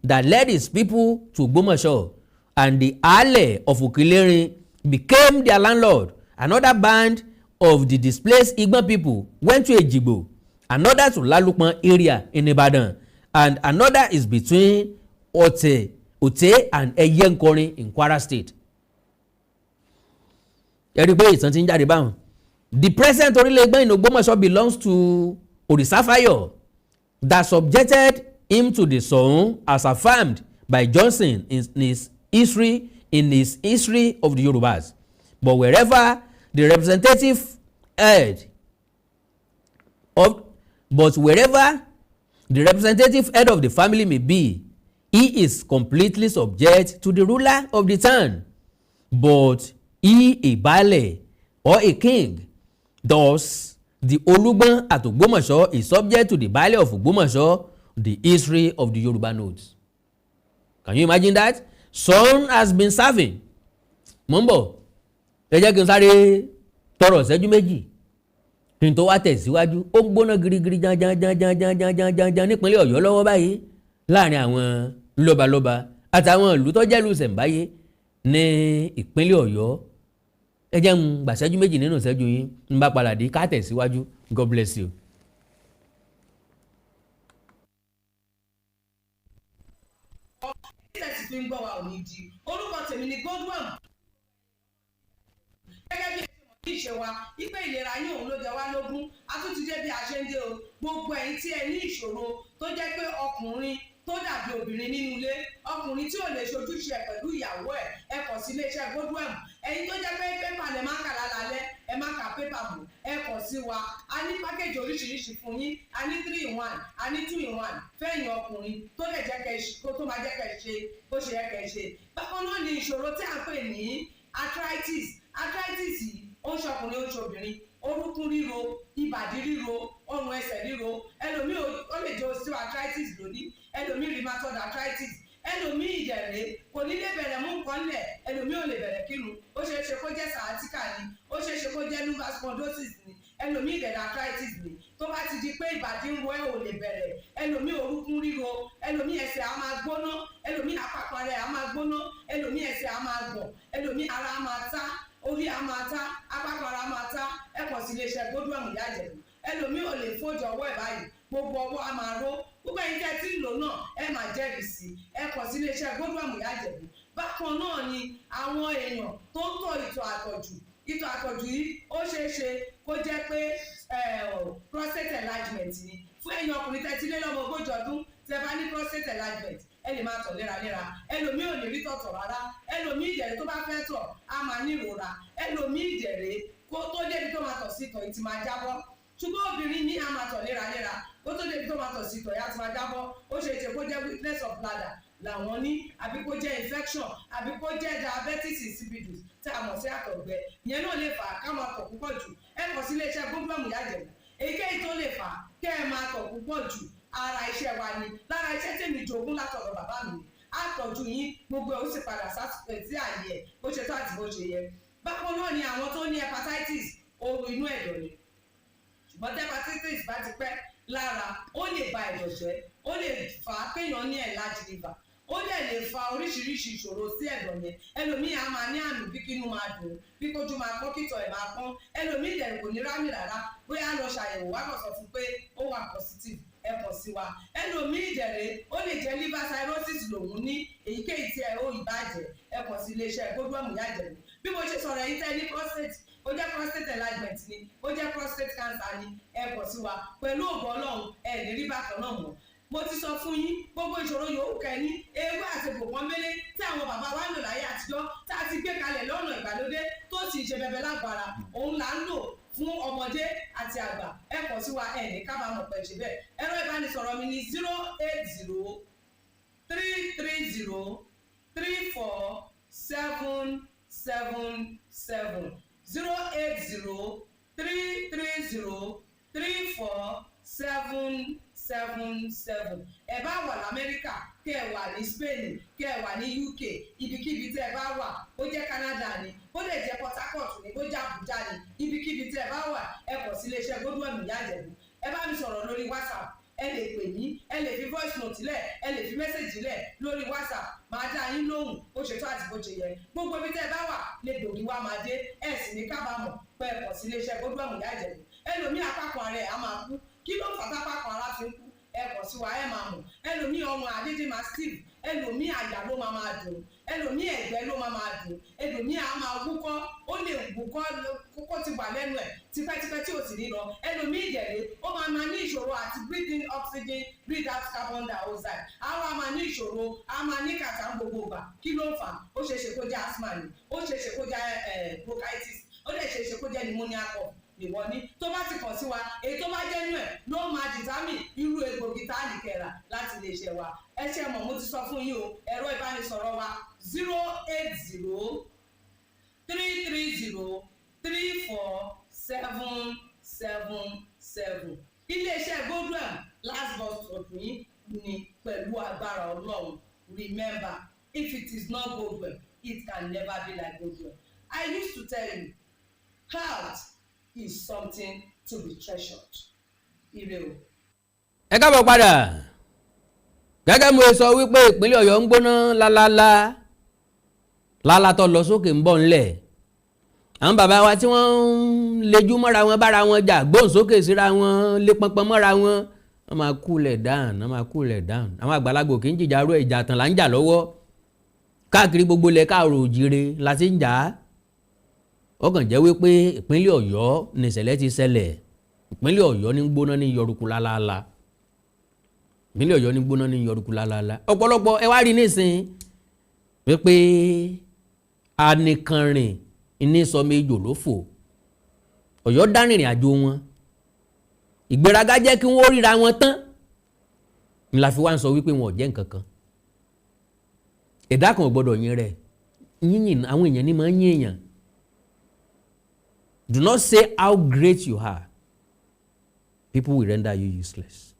that led his people to Ogbomoso, and the Ale of Okilerin became their landlord. Another band of the displaced Igbon people went to Ejigbo, another to Lalukman area in Ibadan, and another is between Ote and Eyenkorin in Kwara State. Everybody ìtàn tí ń jáde báwọn. The present orílẹ̀ Igbon in Ogbomoso belongs to Orisafayo that subjected him to the Soun, as affirmed by Johnson in his history of the Yorubas. But wherever the representative head of the family may be, he is completely subject to the ruler of the town. But he a baale or a king. Thus, the Olugbon at Ogbomoso is subject to the baale of Ogbomoso, the history of the Yoruba notes. Can you imagine that? Soun has been serving. Mumbo, ẹ jẹ́ kí n sáré tọrọ ìṣẹ́jú méjì kí n tó wá tẹ̀síwájú. Ó ń gbóná girigiri janjanjanjanjanjanjanjan nípínlẹ̀ Ọ̀yọ́ lọ́wọ́ báyìí láàrin àwọn lọ́balọ́ba àtàwọn ìlú tó jẹ́ ìlú ìṣẹ̀ǹbáyé ní ìpínlẹ̀ Ọ̀yọ́. Ẹ jẹ́ n gbà ìṣẹ́jú méjì nínú ìṣẹ́jú yín ń bá padà dé ká tẹ̀síwájú. God bless you. Fi ń gbọ́ wa ò ní di orúkọ tèmi ni Gbé'Bọn gẹ́gẹ́ bí ìṣe wa ipe ìlera yín òun ló jẹ wá lógún a tún ti dé bí a ṣe ń dé o. Gbogbo ẹ̀yin tí ẹ ní ìṣòro tó jẹ́ pé ọkùnrin tó dàbí obìnrin nínú ilé, ọkùnrin tí ò lè ṣojúṣe ẹ̀ pẹ̀lú ìyàwó ẹ̀ kàn sí iléeṣẹ́ Gbé'Bọn. Ẹ̀yin tó jẹ́ pé pépà lẹ máa kà lálálẹ́ ẹ má ka pépà mọ́ ẹ kàn sí wa. A ní pákéjì oríṣiríṣi fún yín, a ní 3-in-1, a ní 2-in-1 fẹ́yìn ọkùnrin tó lè jẹ́ kẹ́ tó máa jẹ́ kẹ́ ṣe bó ṣe yẹ kẹ́ ṣe. Bákan náà ni ìṣòro tí a ń pè ní arthritis yìí ó ń ṣọkùnrin ó ń ṣobìnrin, orúnkún ríro, ìbàdí ríro, ọrùn ẹsẹ̀ ríro, ẹlòmíì ó lè jẹ́ osteoarthritis lónìí, ẹlòmíì rheumatoid arthritis, ẹlòmíì ìjẹ̀rẹ̀ kò ní lè bẹ̀rẹ̀ mú nǹkan lẹ̀, ẹlòmíì ò lè bẹ̀rẹ̀ kírun, ó ṣeé ṣe kó jẹ́ sciatica ni, ó ṣeé ṣe kó jẹ́ lumbar spondylosis ni, ẹlòmíì ìdẹ̀rẹ̀ arthritis ni. Tó bá ti di pé ìbàdí ń ro ẹ̀ ò lè bẹ̀rẹ̀, ẹlòmíì orúnkún ríro, ẹlòmíì ẹsẹ̀ á máa gbóná, ẹlòmíì àpapọ̀ rẹ̀ á máa gbóná, ẹlòmíì ẹsẹ̀ á máa gbọ̀n, ẹlòmíì ara á máa tá, orí á máa tá, àpapọ̀ ara á máa tá. Ẹ kàn sí iléeṣẹ́ Gbé'Bọn Ìyá Ìjẹ̀bú. Ẹlòmíì ò lè fojú ọwọ́ ẹ̀ báyìí, gbogbo ọwọ́ á máa ró. Gbogbo ẹ̀yin tẹ́ tí ń lò náà ẹ máa jẹ́rìí sí. Ẹ kàn sí iléeṣẹ́ Gbé'Bọn Ìyá Ìjẹ̀bú. Bákan náà ni àwọn èèyàn tó ń tọ̀ ìtọ̀ àtọ̀jù yìí ó ṣeé ṣe kó jẹ́ pé prostate enlargement ni. Fún ẹ̀yin ọkùnrin tẹ́ ti lé lọ́mọ 40 ọdún tẹ́ bá ní prostate enlargement ẹ lè máa tọ̀ léraléra. Ẹlòmíì ò lè rí tọ̀tọ̀ rárá, ẹlòmíì ìdẹ̀rẹ̀ tó bá fẹ́ tọ̀ á máa ní ìrora, ẹlòmíì ìdẹ̀rẹ̀ kó tó débi tó máa tọ̀ sí ìtọ̀ ìtì máa jábọ́. Ṣùgbọ́n obìnrin ní á máa tọ̀ léraléra kó tó débi tó máa tọ̀ sí ìtọ̀ ìyá ti máa jábọ́. Ó ṣe é ṣe kó jẹ́ weakness of bladder làwọn ní, àbí kó jẹ́ infection, àbí kó jẹ́ diabetes insipidus tí a mọ̀ sí àtọ̀gbẹ. Ìyẹn náà lè fà á ká máa tọ̀ púpọ̀ jù. Ẹ kàn sí iléeṣẹ́ Gbé'Bọn Ìyá Ìjẹ̀bú. èyíkéyìí tó lè fà kẹ́ ẹ máa tọ̀ púpọ̀ jù ara iṣẹ́ wa ni lára iṣẹ́ tèmi jogún látọ̀dọ̀ bàbá mi àtọ́jú yín gbogbo ẹ̀ ó sì padà sí àyè ẹ̀ bó ṣe tó àti bó ṣe yẹ. Bákan náà ni àwọn tó ní hepatitis ooru inú ẹ̀dọ̀ ni ṣùgbọ́n tí hepatitis bá ti pẹ́ lára ó lè ba ẹ̀dọ̀ jẹ́ ó lè fà á kéèyàn ní enlarged liver ó dẹ̀ lè fa oríṣiríṣi ìṣòro sí ẹ̀dọ̀ yẹn. Ẹlòmíì á máa ní àmì bí kínú máa dùn bí kójú máa pọ́n kítọ̀ ẹ̀ máa pọ́n. Ẹlòmíì dẹ̀ kò ní rámì rárá bóyá lọ ṣàyẹ̀wò wá kàn sọ fún pé ó wà positive ẹ kàn sí wa. Ẹlòmíì dẹ̀rẹ̀ ó lè jẹ́ liver cirrhosis lòun ní èyíkéyìí tí ẹ ó ìbàjẹ́ ẹ kàn sí iléeṣẹ́ Gbé'Bọn Ìyájẹ̀bú. Bí mo ṣe sọ̀rọ̀ yìí tẹ́ ní prostate ó jẹ́ prostate enlargement ni ó jẹ́ prostate cancer ni ẹ kàn sí wa pẹ̀lú ògo Ọlọ́run ẹ lè rí bákan náà mọ́. Mo ti sọ fún yín gbogbo ìṣòro yòówù kẹ́ni ewé àti gbòǹkan mélé tí àwọn bàbá wa ń lò láyé àtijọ́ tá a ti gbé kalẹ̀ lọ́nà ìgbàlódé tó sì ṣe bẹbẹ lágbára òun là ń lò fún ọmọdé àti àgbà. Ẹ kàn sí wa ẹ ní kábàámọ̀ pẹ̀ ṣe bẹ́ẹ̀. Ẹ̀rọ ìbánisọ̀rọ̀ mi ni 080-330-34777 080-330-34777. Ẹ bá wà l'Amẹ́ríkà kẹ́ ẹ wà ní Spain kẹ́ ẹ wà ní UK ibikíbi tẹ́ ẹ bá wà ó jẹ́ Canada ni ó lè jẹ́ Port Harcourt ni ó jẹ́ Abuja ni ibikíbi tẹ́ ẹ bá wà ẹ kàn sí iléeṣẹ́ Gbé'Bọn Ìyájẹ̀bú. Ẹ bá mi sọ̀rọ̀ lórí WhatsApp ẹ lè pè mí ẹ lè fi voice note lẹ̀ ẹ lè fi message lẹ̀ lórí WhatsApp máa dá yín lóhùn bó ṣe tó àti bó ṣe yẹ. Gbogbo ibi tẹ́ ẹ bá wà lè gbòógì wá máa dé ẹ sì ní kábàámọ̀ pé ẹ kàn sí iléeṣẹ́ Gbé'Bọn Ìyájẹ̀bú. Ẹlòmíì apákan ara ẹ̀ á máa kú kí ló fà tápákan ara fi ń kú ẹ kàn sí wa ẹ máa mọ̀. Ẹlòmíì ọrùn àdédé máa steve ẹlòmíì àyà ló máa dùn ẹlòmíì ẹ̀gbẹ́ ló máa dùn ẹlòmíì á máa wúkọ́ ó lè wúkọ́ kókó ti wà lẹ́nu ẹ̀ tipẹ́tipẹ́ tí ò sì ní lọ. Ẹlòmíì ìjẹ̀lẹ̀ ó máa ní ìṣòro àti breathe in oxygen breathe out carbon dioxide àwa máa ní ìṣòro á máa ní kàtà gbogbo ìgbà kí ló ń fà ó ṣeéṣe kó jẹ́ asthma ni ó ṣeéṣe kó jẹ́ bronchitis ó lè ṣeéṣe kó jẹ́ pneumonia cough ìwọ ní tó bá ti kàn sí wa èyí tó bá jẹ́ nú ẹ̀ ló máa determine irú egbògi tá a lè kẹ́ra láti lè ṣe wa. Ẹ ṣe mọ̀ mo ti sọ fún yín o ẹ̀rọ ìbánisọ̀rọ̀ wa 080-330-34777. Iléeṣẹ́ Gbé'Bọn last bus stop yín ni pẹ̀lú agbára Ọlọ́run. Remember, if it is not Gbé'Bọn, it can never be like Gbé'Bọn. I used to tell you, health is something to be treasured. Ire o. Ẹ káàbọ̀ padà gẹ́gẹ́ mo sọ wípé ìpínlẹ̀ Ọ̀yọ́ ń gbóná lálá tó lọ sókè ń bọ̀ ńlẹ̀. Àwọn bàbá wa tí wọ́n ń lejú mọ́ra wọn bára wọn jà gbóhùn sókè síra wọn lé pọnpọn mọ́ra wọn wọ́n máa kúlẹ̀ dáhùn àwọn àgbàlagbò kì í jìjà rú ìjà tán là ń jà lọ́wọ́ káàkiri gbogbo ilẹ̀ káàrò òjìire la ti ń jà á. Ó kàn jẹ́ wípé ìpínlẹ̀ Ọ̀yọ́ ní ìṣẹ̀lẹ̀ ti ṣẹlẹ̀ ìpínlẹ̀ Ọ̀yọ́ ní gbóná ní yọrùkú lálálá ìpínlẹ̀ Ọ̀yọ́ ní gbóná ní yọrùkú lálálá. Ọ̀pọ̀lọpọ̀ ẹ wá rí nísìn wípé anìkanrìn ní sọmọ ejò ló fò. Ọ̀yọ́ dárìnrìn àjò wọn ìgbéraga jẹ́ kí wọ́n ríra wọn tán ní la fi wá ń sọ wípé wọn ò jẹ́ nǹkan kan. Ẹ̀dá kan ò gbọ́dọ̀ yìn rẹ̀ yíyìn àwọn èèyàn ní máa ń yìn èèyàn. Do not say how great you are. People will render you useless.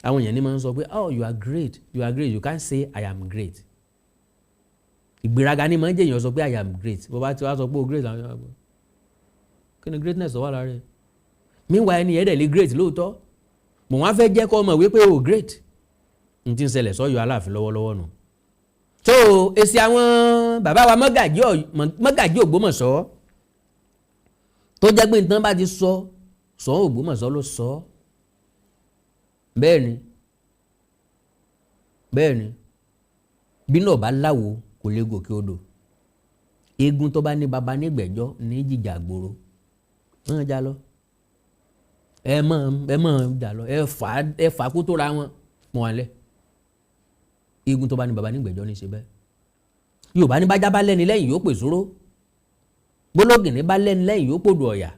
Àwọn èèyàn ní máa ń sọ pé oh you are great. You can't say I am great. Ìgbéraga ní máa ń jẹ́ èèyàn sọ pé I am great. Bó bá ti wá sọ pé o great àwọn èèyàn kí ni greatness wà lára rẹ̀? Meanwhile ẹni yẹn dẹ̀ lè great lóòótọ́. Mò wọ́n á fẹ́ jẹ́ kó mọ̀ wípé o great. N ti ń ṣẹlẹ̀ sọ́yọ́ Aláàfin lọ́wọ́lọ́wọ́ nù. So èsì àwọn bàbá wa mọ́gàjí Ògbómọ̀ṣọ́ tó jẹ́ pé nǹkan bá ti sọ Ògbómọ̀ṣọ́ ló sọ. Bẹ́ẹ̀ ni bí náà bá láwo kò lè gòkè odò. Eégún tó bá ní baba nígbẹ̀jọ́ ní jìjà gbòòrò wọ́n já lọ ẹ mọ̀ jà lọ ẹ fà kó tó ra wọn mọ̀ wọn lẹ̀. Eégún tó bá ní baba nígbẹ̀jọ́ ní ṣe bẹ́ẹ̀. Yorùbá ní bájá bá lẹ́ni lẹ́yìn yóò pè sóró bólógìní bá lẹ́ni lẹ́yìn yóò pòdù ọ̀yà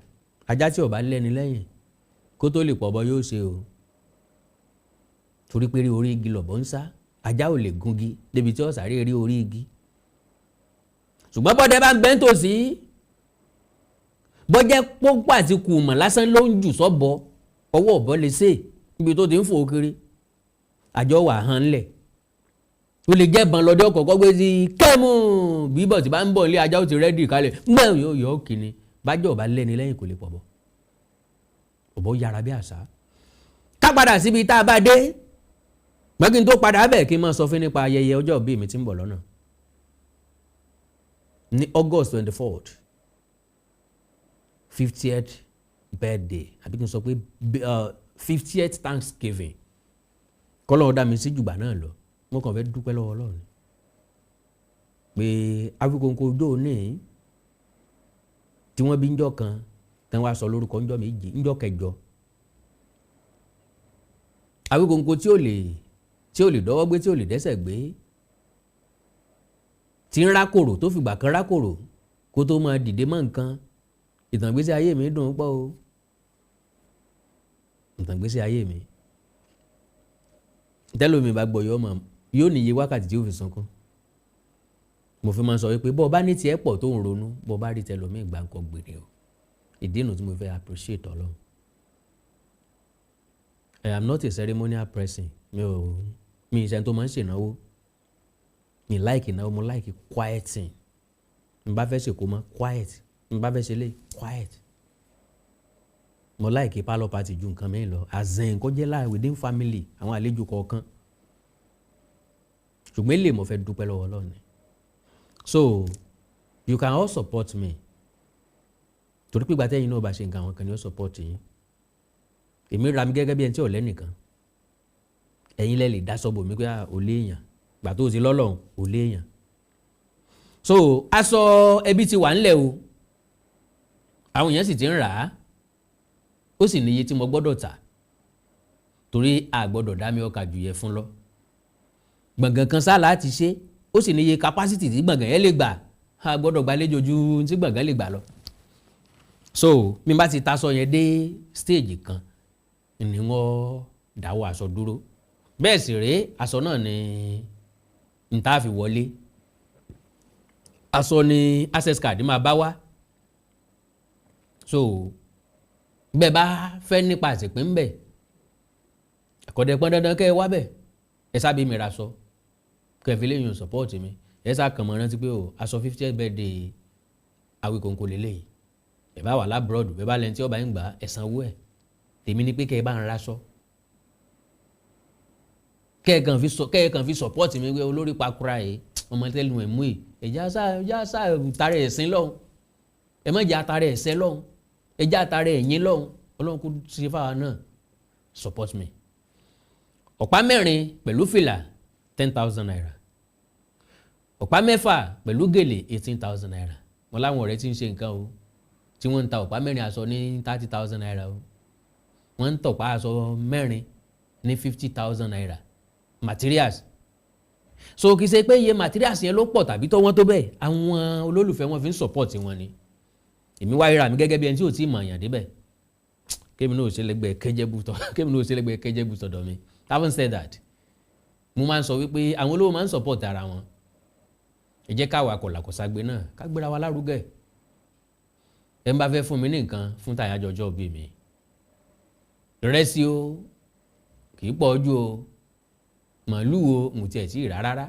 ajá tí ò bá lẹ́ni lẹ́yìn kó tó lè pọ̀bọ yóò ṣe o. Torí pé rí orí igi lọ̀bọ̀ ń sá ajá ò lè gungi débi tí ó sáré rí orí igi. Ṣùgbọ́n bọ́dẹ bá ń bẹ́ ń tòsí bọ́jẹ́ pọ́pọ́ àti kùmọ̀ lásán ló ń jù sọ́bọ ọwọ́ ọ̀bọ lè ṣe ibi tó ti ń fò kiri àjọ wà hàn lẹ̀ ó lè jẹ́ ìbọn lọ́dọ̀ kọ̀ọ̀kan gbé sí kẹ́mù bíbọ̀ tí bá ń bọ̀ ilé ajá ó ti rẹ́dì kalẹ̀ gbẹ́ yóò yọ kìíní bájọ́ ọba lẹ́ni lẹ́yìn kò lè pọ̀ bọ́ ọ̀bọ yára bí àṣà ká padà síbi tá a bá dé gbẹ́gin tó padà bẹ̀ kí n máa sọ fún nípa ayẹyẹ ọjọ́ ìbí mi tí ń bọ̀ lọ́nà ní August 24th 50th birthday àbí kí n sọ pé 50th Thanksgiving kọ́lọ́ ọ̀dà mi sí jùgbà náà lọ mo kàn fẹ́ dúpẹ́ lọ́wọ́ Ọlọ́run pé Awíkonko ọjọ́ ní tí wọ́n bí ńjọ́ kan tí wọ́n á sọ lórúkọ ńjọ́ méjì ńjọ́ kẹjọ Awíkonko tí ò lè dọ́wọ́ gbé tí ò lè dẹ́sẹ̀ gbé tí ń rákòrò tó fìgbà kan rákòrò kó tó máa dìde mọ́ nǹkan ìtàn ìgbésí ayé mi dùn ún pọ̀ o ìtàn ìgbésí ayé mi tẹ́lómi bá gbọ́ yóò níye wákàtí tí ó fi sunkún mo fi máa ń sọ wípé bọ́ ọ bá ní tiẹ̀ pọ̀ tó ń ronú bọ́ ọ bá rí tẹ́lómi ìgbà ńkọ́ gbèrè o ìdí inú tí mo fẹ́ appreciate Ọlọ́run. I am not a ceremonial person mi ìṣẹ́ tó máa ń ṣènáwó mi like ìnáwó mo like quiet thing n bá fẹ́ ṣèkó mọ́ quiet n bá fẹ́ ṣe lé quiet mo like parlour party ju nǹkan mẹ́rin lọ àzẹ́yìn kó jẹ́ láì within family àwọn àlejò kọ̀ọ̀kan ṣùgbọ́n èlé mo fẹ́ dúpẹ́ lọ́wọ́ Ọlọ́run so you can all support me torí pé gbàtẹ́yìn náà bá ṣe nǹkan àwọn kan ni ó support yín èmi ra mi gẹ́gẹ́ bí ẹni tí ò lẹ́nìkan ẹ̀yin lẹ́ lè dá sọ́bọ̀ mi pé ò léèyàn gbà tó ti lọ́lọ́run ò léèyàn so aṣọ ẹbí ti wà ńlẹ̀ o àwọn èèyàn sì ti ń rà á ó sì níye tí mo gbọ́dọ̀ tà torí a gbọ́dọ̀ dá mi ọkà jù yẹ fún lọ gbọ̀ngàn kan sáà láti ṣe ó sì níye capacity tí gbọ̀ngàn yẹn lè gbà a gbọ́dọ̀ gbàlejò ju tí gbọ̀ngàn lè gbà lọ so mi bá ti taṣọ yẹn dé stage kan ni wọ́n dáwọ́ aṣọ dúró bẹ́ẹ̀ sì rèé aṣọ náà ni n tá fi wọlé aṣọ ni access card máa bá wá so bẹ́ẹ̀ bá fẹ́ nípa àsìpín ń bẹ̀ àkọ́dẹ̀ pọ́n dandan kẹ́ ẹ wá bẹ̀ ẹ sábì mi ra aṣọ kẹfì lẹ́yìn support mi ẹ sá kàn mọ́ rántí pé o aṣọ 50th birthday Awíkonko lélẹ́yìí ẹ bá wà lábúrọ̀dù bẹ́ẹ̀ bá lẹ́ni tí ọba ń gbà ẹ sanwó ẹ̀ tèmi ni pé kẹ́ ẹ bá ń raṣọ kẹ́ ẹ kàn fi support mi pé olórí pakura yìí ọmọ tẹ́lu ẹ̀ mú ẹ̀ ẹ̀já sá tààrẹ̀ ẹ̀sìn lọ́hùn ẹ má jẹ́ àtàrẹ̀ ẹ̀sẹ̀ lọ́hùn ẹ̀já àtàrẹ̀ ẹ̀yìn lọ́hùn Ọlọ́run kò ṣe fáwọn náà support me ọ̀pá mẹ́rin pẹ̀lú fìlà 10,000 naira ọ̀pá mẹ́fà pẹ̀lú gèlè 18,000 naira wọn láwọn ọ̀rẹ́ tí ń ṣe nǹkan o tí wọ́n ń ta ọ̀pá mẹ́rin aṣọ ní 30,000 naira o wọ́n ń tọ̀pá aṣọ mẹ́rin ní 50,000 naira materials so kì í ṣe pé iye materials yẹn ló pọ̀ tàbí tó wọ́n tó bẹ́ẹ̀ àwọn olólùfẹ́ wọn fi ń support wọn ni èmi wáyé ra mi gẹ́gẹ́ bí ẹni tí ò tí ì mọ̀ èèyàn débẹ̀ kémi náà ò ṣe lẹ́gbẹ̀ẹ́ kẹ́jẹ́ bù tọ̀dọ̀ mi having said that mo máa ń sọ wípé àwọn olówó máa ń support ara wọn ẹ jẹ́ ká wà kọ̀làkọ̀ságbé náà ká gbéra wa lárugẹ ẹ ń bá fẹ́ fún mi ní nǹkan fún tàyájọ́ ọjọ́ bíi mi ìrẹsì o kì í pọ̀ ojú o màálù o n kò tiẹ̀ tí ì rà rárá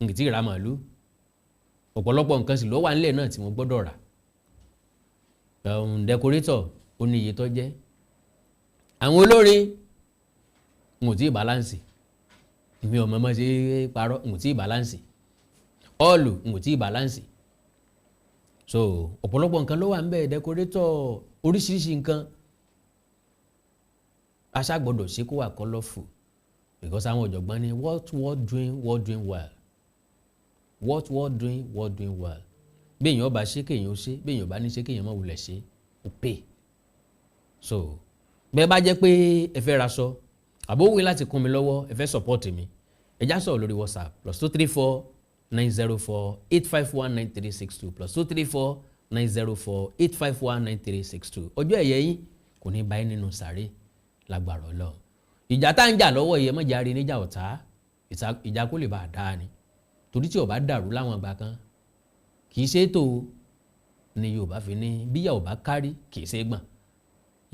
n kì í tí ì ra màálù ọ̀pọ̀lọpọ̀ nǹkan sì ló wà nílẹ̀ náà tí mo gbọ́dọ̀ rà decorator ó ní iye tó jẹ́ àwọn olórin n kò tí ì balance mi ò mọ̀ ṣe parọ́ n kò tí ì balance ọ́ọ̀lù n kò tí ì balance so ọ̀pọ̀lọpọ̀ nǹkan ló wà ń bẹ̀ decorator oríṣiríṣi nǹkan aṣá gbọ́dọ̀ ṣe kó wà colourful because àwọn ọ̀jọ̀gbọ́n ní what doing well what doing well bí èèyàn bá ṣe kéèyàn ó ṣe bí èèyàn bá ní ṣe kéèyàn má wulẹ̀ ṣe ó pay so bẹ́ẹ̀ bá jẹ́ pé ẹ fẹ́ raṣọ àbó wí láti kún mi lọ́wọ́ ẹ fẹ́ support mi ẹ já sọ̀rọ̀ lórí WhatsApp +234 904 851 9362 +234 904 851 9362 ọjọ́ ẹ̀yẹ yín kò ní báyìí nínú sàárè lágbára Ọlọ́run ìjà tá ń jà lọ́wọ́ yẹ mọ́jà rí níjà ọ̀tá ìjà kó lè bá a dáa ni torí tí ó bá dàrú láwọn àgbà kan kì í ṣe é tó ni Yorùbá fi ní bíyà ò bá kárí kì í ṣe gbọ̀n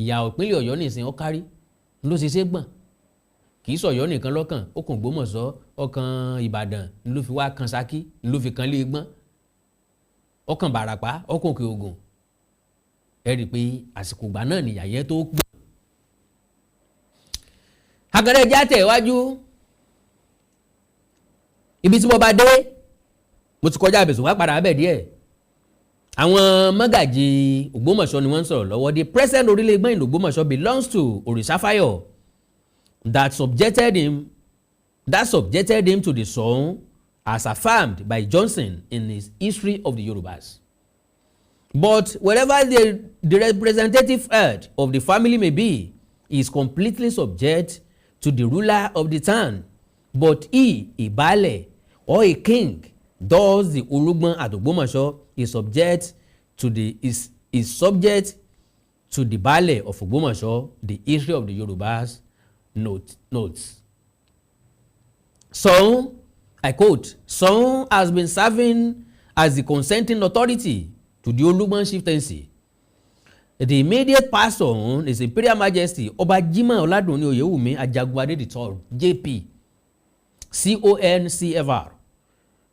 ìyà ìpínlẹ̀ Ọ̀yọ́ nìsín ó kárí ló ṣe ṣe gbọ̀n kì í sọ̀yọ́ nìkan lọ́kàn ó kàn Ògbómọ̀ṣọ́ ọkàn Ìbàdàn ló fi wá kan Ṣakí ló fi kan lé gbọ́n ọkàn Bàràpá ọkàn Òkè Ògùn ẹ rí i pé àsìkò ìgbà náà nìyà yẹn tó gbọ̀n. Àgàrẹ́ ẹja tẹ̀ wájú ibi tí mo bá dé mo ti kọjá àbẹ̀sùn wá padà bẹ̀ díẹ̀ àwọn mọ́gàjì Ògbómọ̀ṣọ́ ni wọ́n ń sọ̀rọ̀ lọ́wọ́ the present Orílẹ̀-Ègbọ́n in Ògbómọ̀ṣọ́ belongs to Òrìṣàfáyọ̀ that subjected him to the Soun as affirmed by Johnson in his History of the Yorubas. But wherever the representative head of the family may be, he is completely subject to the ruler of the town. But he, a baale or a king, thus the Olugbon at Ogbomoso is subject to the baale of Ogbomoso. The History of the Yorubas notes. Soun, I quote, Soun has been serving as the consenting authority to the Olugbon chieftaincy. The immediate past Soun is Imperial Majesty Ọba Jimoh Ọládùnní Oyèwùmí Ajagungbadé III, JP, CONCFR,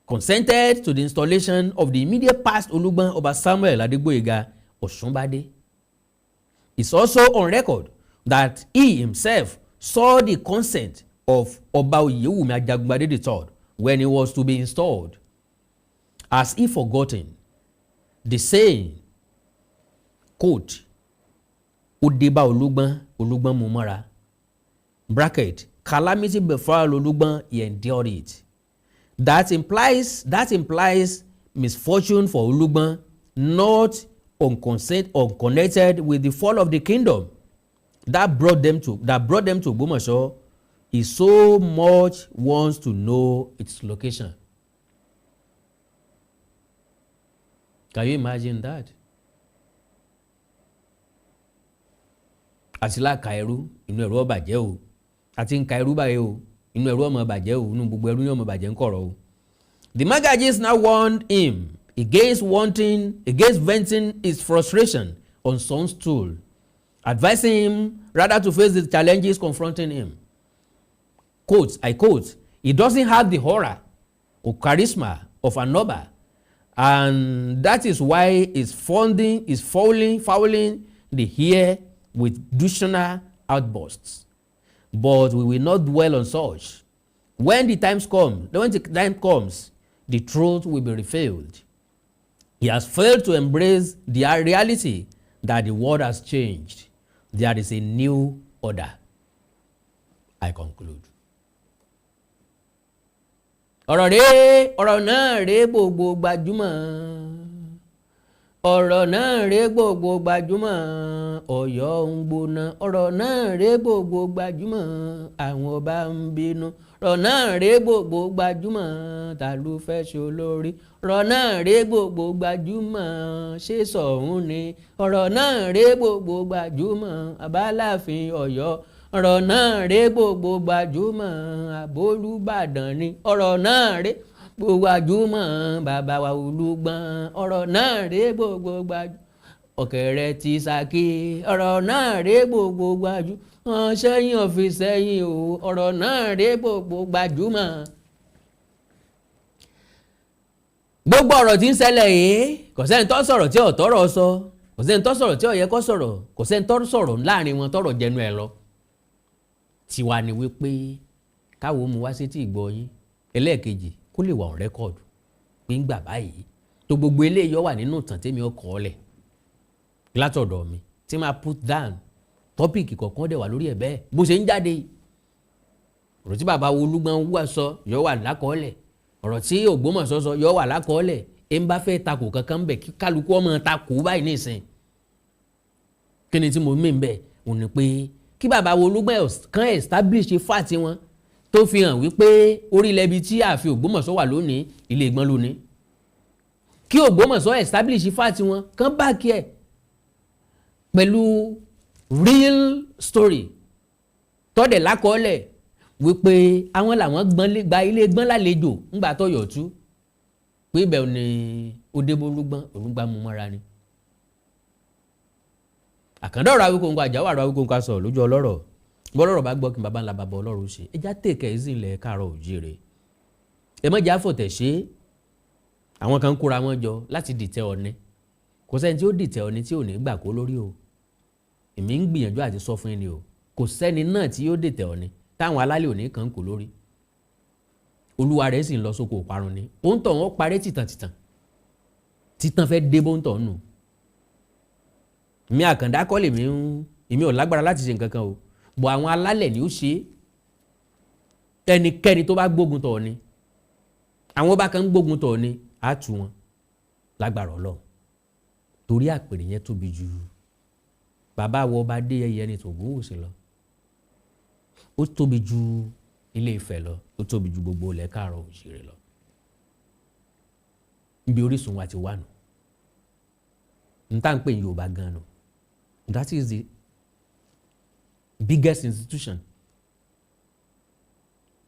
consented to the installation of the immediate past Olugbon Ọba Samuel Adegboyega Ọ̀ṣunbádé. It's also on record that he himself saw the consent of Ọba Oyèwùmí Ajagungbadé III when he was to be installed. Has he forgotten the saying, quote, ó dé bá Olúgbọ́n, Olúgbọ́n mú mọ́ra, bracket, calamity befell Olugbon, he endured it. That implies misfortune for Olugbon, not unconnected with the fall of the kingdom that brought them to Ogbomoso. He so much wants to know its location. Can you imagine that? Àti la ka ẹrú inú ẹrú ó bàjẹ́ o àti ń ka ẹrú báyìí o inú ẹrú ó má bàjẹ́ o inú gbogbo ẹrú ni ó má bàjẹ́ ń kọ̀rọ̀ o. The Magajis now warned him against venting his frustration on Soun's stool, advising him rather to face the challenges confronting him. Quote, I quote, he doesn't have the aura or charisma of an Oba, and that is why he's fouling the air with dictional outbursts. But we will not dwell on such. When the time comes, the truth will be revealed. He has failed to embrace the reality that the world has changed. There is a new order. I conclude. Ọ̀rọ̀ náà rèé gbogbo gbajúmọ̀. Ọ̀rọ̀ náà rèé gbogbo gbajúmọ̀. Ọ̀yọ́ ń gbóná. Ọ̀rọ̀ náà rèé gbogbo gbajúmọ̀. Àwọn ọba ń bínú. Ọ̀rọ̀ náà rèé gbogbo gbajúmọ̀. Ta ló fẹ́ ṣe olórí? Ọ̀rọ̀ náà rèé gbogbo gbajúmọ̀. Ṣé Ṣọ̀ún ni? Ọ̀rọ̀ náà rèé gbogbo gbajúmọ̀. Aláàfin Ọ̀yọ́. Ọ̀rọ̀ náà rèé gbogbo gbajúmọ̀. Àbólúbàdàn ni. Ọ̀rọ̀ náà rèé gbogbo gbajúmọ̀. Bàbá wa Olúgbọ́n. Ọ̀rọ̀ náà rèé gbogbo gbajúmọ̀. Ọ̀kẹ́rẹ́ ti Ṣakí. Ọ̀rọ̀ náà rèé gbogbo gbajúmọ̀. Sẹ́yìn ọ̀fìsẹ́yìn o. Ọ̀rọ̀ náà rèé gbogbo gbajúmọ̀. Gbogbo ọ̀rọ̀ tí ń ṣẹlẹ̀ yìí kò sẹ́ni tó sọ̀rọ̀ tí ò tọ́rọ̀ sọ, kò sẹ́ni tó sọ̀rọ̀ tí ò yẹ kó sọ̀rọ̀, kò sẹ́ni tó sọ̀rọ̀ láàrin wọn tọ́rọ̀ jẹnu ẹ̀ lọ. Tiwa ni wípé káwo mu wá sí tí ìgbọ́ yín ẹlẹ́ẹ̀kejì kó lè wà on record pé ń gbà báyìí tó gbogbo eléyìí wà nínú ìtàn tèmi ọkọ̀ ọ̀lẹ̀ látọ̀dọ̀ mi tí máa put down tọ́pìkì kọ̀ọ̀kan dẹ̀ wà lórí ẹ̀ bẹ́ẹ̀ bó ṣe ń jáde ọ̀rọ̀ tí bàbá Olúgbọ́n wà sọ yọ wà lákọọ́lẹ̀ ọ̀rọ̀ tí Ògbómọ̀ṣọ́ sọ yọ wà lákọọ́lẹ̀ ẹ̀ ń bá fẹ́ takò kankan bẹ̀ kí kálukú ọmọ takò báyìí nísìn kí ni tí mo mí bẹ́ẹ̀ òun ni pé kí bàbá Olúgbọ́n kan establish fáàtì wọn tó fi hàn wípé orílẹ̀ ibi tí ààfin Ògbómọ̀ṣọ́ wà lónìí ilé Ìgbọ́n lónìí kí Ògbómọ̀ṣọ́ establish fáàtì wọn kan báàkì ẹ̀ pẹ̀lú real story tọ́dẹ̀ lákọọ́lẹ̀ wípé àwọn làwọn gba ilé Ìgbọ́n lálejò ńgbà tó yọ̀tú pé ibẹ̀ ni Olúgbọ́n mú mọ́ra ni àkàndá ọ̀rọ̀ Awíkonko àjáwọ̀ àrọ̀ Awíkonko aṣọ lójú ọlọ́rọ̀ bọ́lọ́rọ̀ bá gbọ́ kí baba ńlá baba ọlọ́run ṣe ẹja tèkẹ́ ìsìnlẹ̀ káàárọ̀ òjíire ẹ mọ̀jà àfọ̀tẹ̀ ṣe àwọn kan kóra wọn jọ láti dìtẹ̀ Ọọ̀ni kò sẹ́ni tí ó dìtẹ̀ Ọọ̀ni tí ò ní gbà kó lórí o èmi ń gbìyànjú àti sọ fún ẹni o kò sẹ́ni náà tí yóò dìtẹ̀ Ọọ̀ni táwọn alálẹ̀ òní kan kò lórí olúwa rẹ̀ sì ń lọ sóko òparun ni òun tọ̀ wọ́n parẹ́ títàn fẹ́ dé bó ń tọ̀ nù mi àkàndá kọ́ lèmi èmi ò lágbára láti ṣe nǹkan kan o bọ̀ àwọn alálẹ̀ ni ó ṣe ẹnikẹ́ni tó bá gbógun tọ̀ ni àwọn bá kan ń gbógun tọ̀ ni á tù wọn lágbára Ọlọ́run torí àpèrè yẹn tóbi ju bàbá wọ ọba dé ẹyẹ ní tògúnwòsì lọ ó tóbi ju Ilé Ifẹ̀ lọ ó tóbi ju gbogbo ilẹ̀ káàárọ̀ òjíire lọ níbi orísun wa ti wà nù n tá n pè ní Yorùbá gan nù that is the biggest institution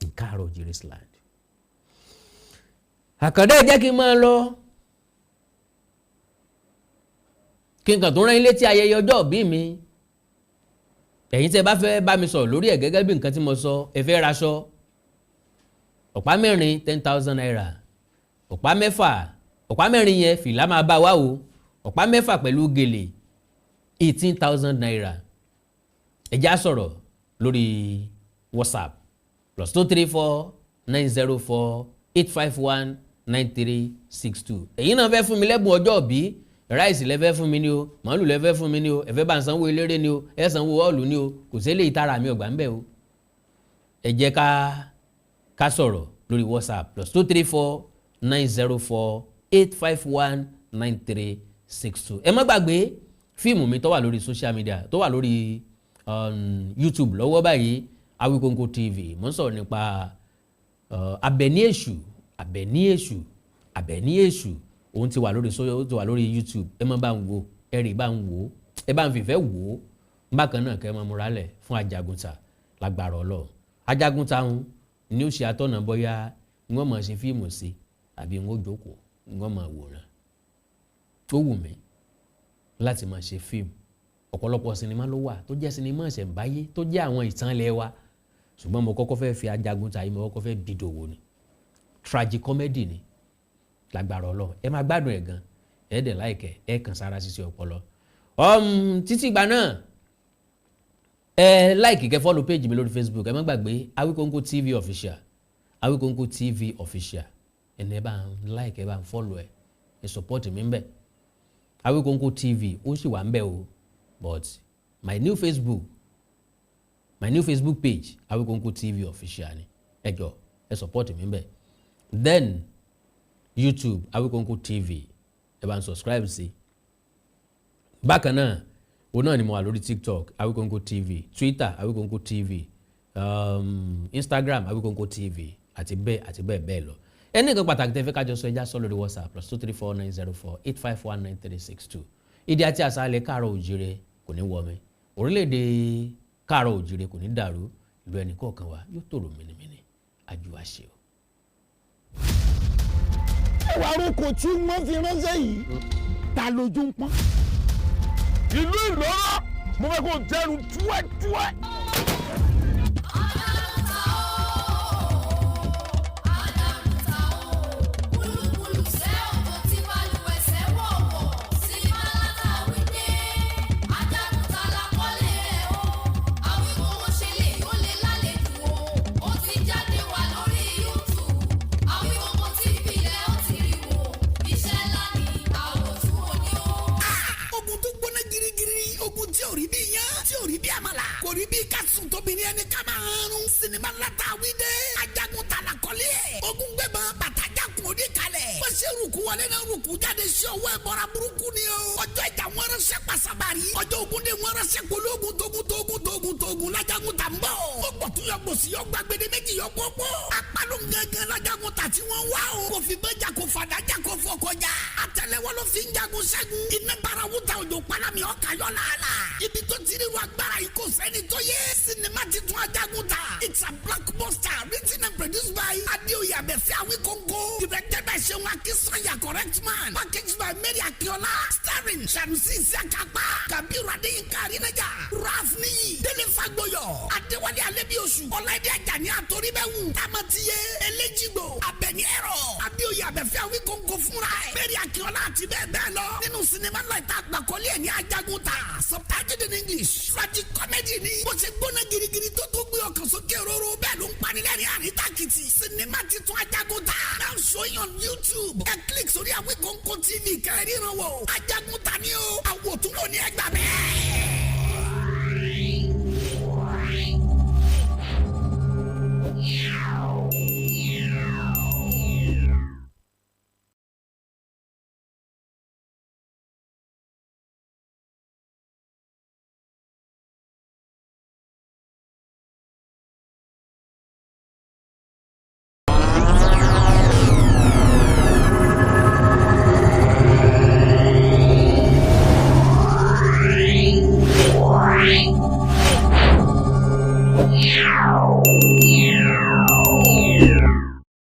in káàárọ̀ òjíire's land. Àkàndá jẹ́ kí n máa lọ kí n kàn tó rán ilé tí ayẹyẹ ọjọ́ ìbí mi ẹ̀yin tẹ́ bá fẹ́ bá mi sọ̀rọ̀ lórí ẹ̀ gẹ́gẹ́ bí nǹkan tí mo sọ ẹ fẹ́ raṣọ ọ̀pá mẹ́rin 10,000 naira ọ̀pá mẹ́fà ọ̀pá mẹ́rin yẹn fìlà máa bá wa o ọ̀pá mẹ́fà pẹ̀lú gèlè 18,000 naira ẹ̀já sọ̀rọ̀ lórí WhatsApp +234 904 851 9362 ẹ̀yin náà fẹ́ fún mi lẹ́bùn ọjọ́ ìbí ráìsì lẹ́fẹ́ fún mi ni o màálù lẹ́fẹ́ fún mi ni o ẹ̀fẹ́ bá ń sanwó eléré ni o ẹ̀ sanwó ọ̀ọ̀lù ni o kò sí eléyìí tára mi ọ̀gbà ń bẹ̀ o ẹ jẹ́ ká sọ̀rọ̀ lórí WhatsApp +234 904 851 9362 ẹ má gbàgbé fíìmù mi tó wà lórí social media tó wà lórí YouTube lọ́wọ́ báyìí Awíkonko TV mo ń sọ̀rọ̀ nípa Abẹ́ní Èṣù òun ti wà lórí YouTube ẹ má bá ń wo ẹ rí bá ń wo ẹ bá ń fìfẹ́ wò ó bákan náà kẹ́ ẹ máa múra lẹ̀ fún Ajagunta lágbára Ọlọ́run Ajagunta ń ní ó ṣe atọ́nà bóyá wọ́n máa ṣe fíìmù sí àbí wọ́n jókòó wọ́n máa wòran tó wù mí láti máa ṣe fíìmù ọ̀pọ̀lọpọ̀ sinimá ló wà tó jẹ́ sinimá ìṣẹ̀ǹbáyé tó jẹ́ àwọn ìtàn ilẹ̀ wa ṣùgbọ́n mo kọ́kọ́ fẹ́ fi Ajagunta yìí mo kọ́kọ́ fẹ́ bìdòwò ni tragicomedy ni lágbára Ọlọ́run ẹ máa gbádùn ẹ̀ gan ẹ dẹ̀ láìkẹ́ ẹ kàn sára ṣiṣẹ́ ọpọlọ títí ìgbà náà ẹ láìkì kẹ́ fọ́lù péjì mi lórí Facebook ẹ má gbàgbé Awíkonko TV official Awíkonko TV official ẹni ẹ bá ń láìkẹ́ ẹ bá ń fọ́lù ẹ support mi ń bẹ̀ Awíkonko TV ó sì wà ń bẹ̀ o but my new Facebook page Awíkonko TV official ni ẹ jọ̀ọ́ ẹ support mi ń bẹ̀ then YouTube Awíkonko TV ẹ bá ń subscribe sí bákan náà òun náà ni mo wà lórí TikTok Awíkonko TV Twitter Awíkonko TV Instagram Awíkonko TV àti bẹ́ẹ̀ bẹ́ẹ̀ lọ ẹni kan pàtàkì tẹ́ fẹ́ kájọ sọ ẹjá sọ lórí WhatsApp +234 904 851 9362 ìdí àti àṣà alẹ́ káàárọ̀ òjíire kò ní wọ mi orílẹ̀-èdè káàárọ̀ òjíire kò ní dàrú ìlú ẹnì kọ̀ọ̀kan wa yóò tòrò mìnìmìnì ajú àṣẹ o. ẹwà arúgbó tí wọ́n fi ránṣẹ́ yìí ta lójú ń pọ́n. ìlú Ìlọ́rọ̀ mo fẹ́ kó jẹ́rù túwẹ́túwẹ́. kò rí bí kásùn tóbi ní ẹni ká máa rún sinimá látà wíde Ajagunta la kọ́lé ẹ̀ ogun gbẹ̀bọn bàtàjà kun òde kalẹ̀ bó ṣe rúkú wọlé náà rúkú jáde sí ọwọ́ ẹ̀ bọ́ra burúkú ni o ọjọ́ ìjà wọn ránṣẹ́ pasabari ọjọ́ ogun dé wọn ránṣẹ́ pológun tógun l'Ajagunta ń bọ̀ ó pọ̀ tó yọ gbòsì yọ gbàgbédé méjì yọ pọ́pọ́ apálò gángan l'Ajagunta tí wọ́n wá o kò fi bẹ́jà kò fàdájà kò fọkọjà àtẹ́lẹwọ́ ló fi ń jagun ṣẹ́gun iná barawuta òjò palami ọkà yọ làálà ibi tó ti rí wa gbára yìí kò sẹ́ni tó yẹ sinimá ti tún Ajagunta it's a blockbuster written and produced by Adéoyè Abẹ́fẹ́ Awíkonko directed by Seun Akínsànyà correct man packaged by Mary Akíọ́lá starring Sanusi Isiakapa Gabi Kabiru Adéyínká Arínájà, Ralph Níyì, Délé Fagboyọ̀, Adéwálé Alébíoṣù, Ọláìdé Àjàní Àtòríbẹ̀wù, Tamatiye, Eléjìgbò, Abẹ́ni Ẹ̀rọ, Abíoyè Abẹ́fẹ́ Awíkóńkó fúnra ẹ̀, Mary Akínọlá àti bẹ́ẹ̀ bẹ́ẹ̀ lọ. Nínú sinimá ńlá ìta àgbàkọ́lé ẹ̀ ní Ajagunta, subtitled in English, tragic comedy ni. Bó ṣe gbóná girigiri tó gbé ọkàn sókè róró bẹ́ẹ̀ ló ń panilẹ́rìn àríntàkìtì. Sinimá titun Ajagunta, now showing on YouTube. Ẹ click sórí Awíkóńkó TV kẹrìnrán wò. Ajagunta ni o, àwòtúnwò ni ẹ gbà bẹ́ẹ̀. Yeah.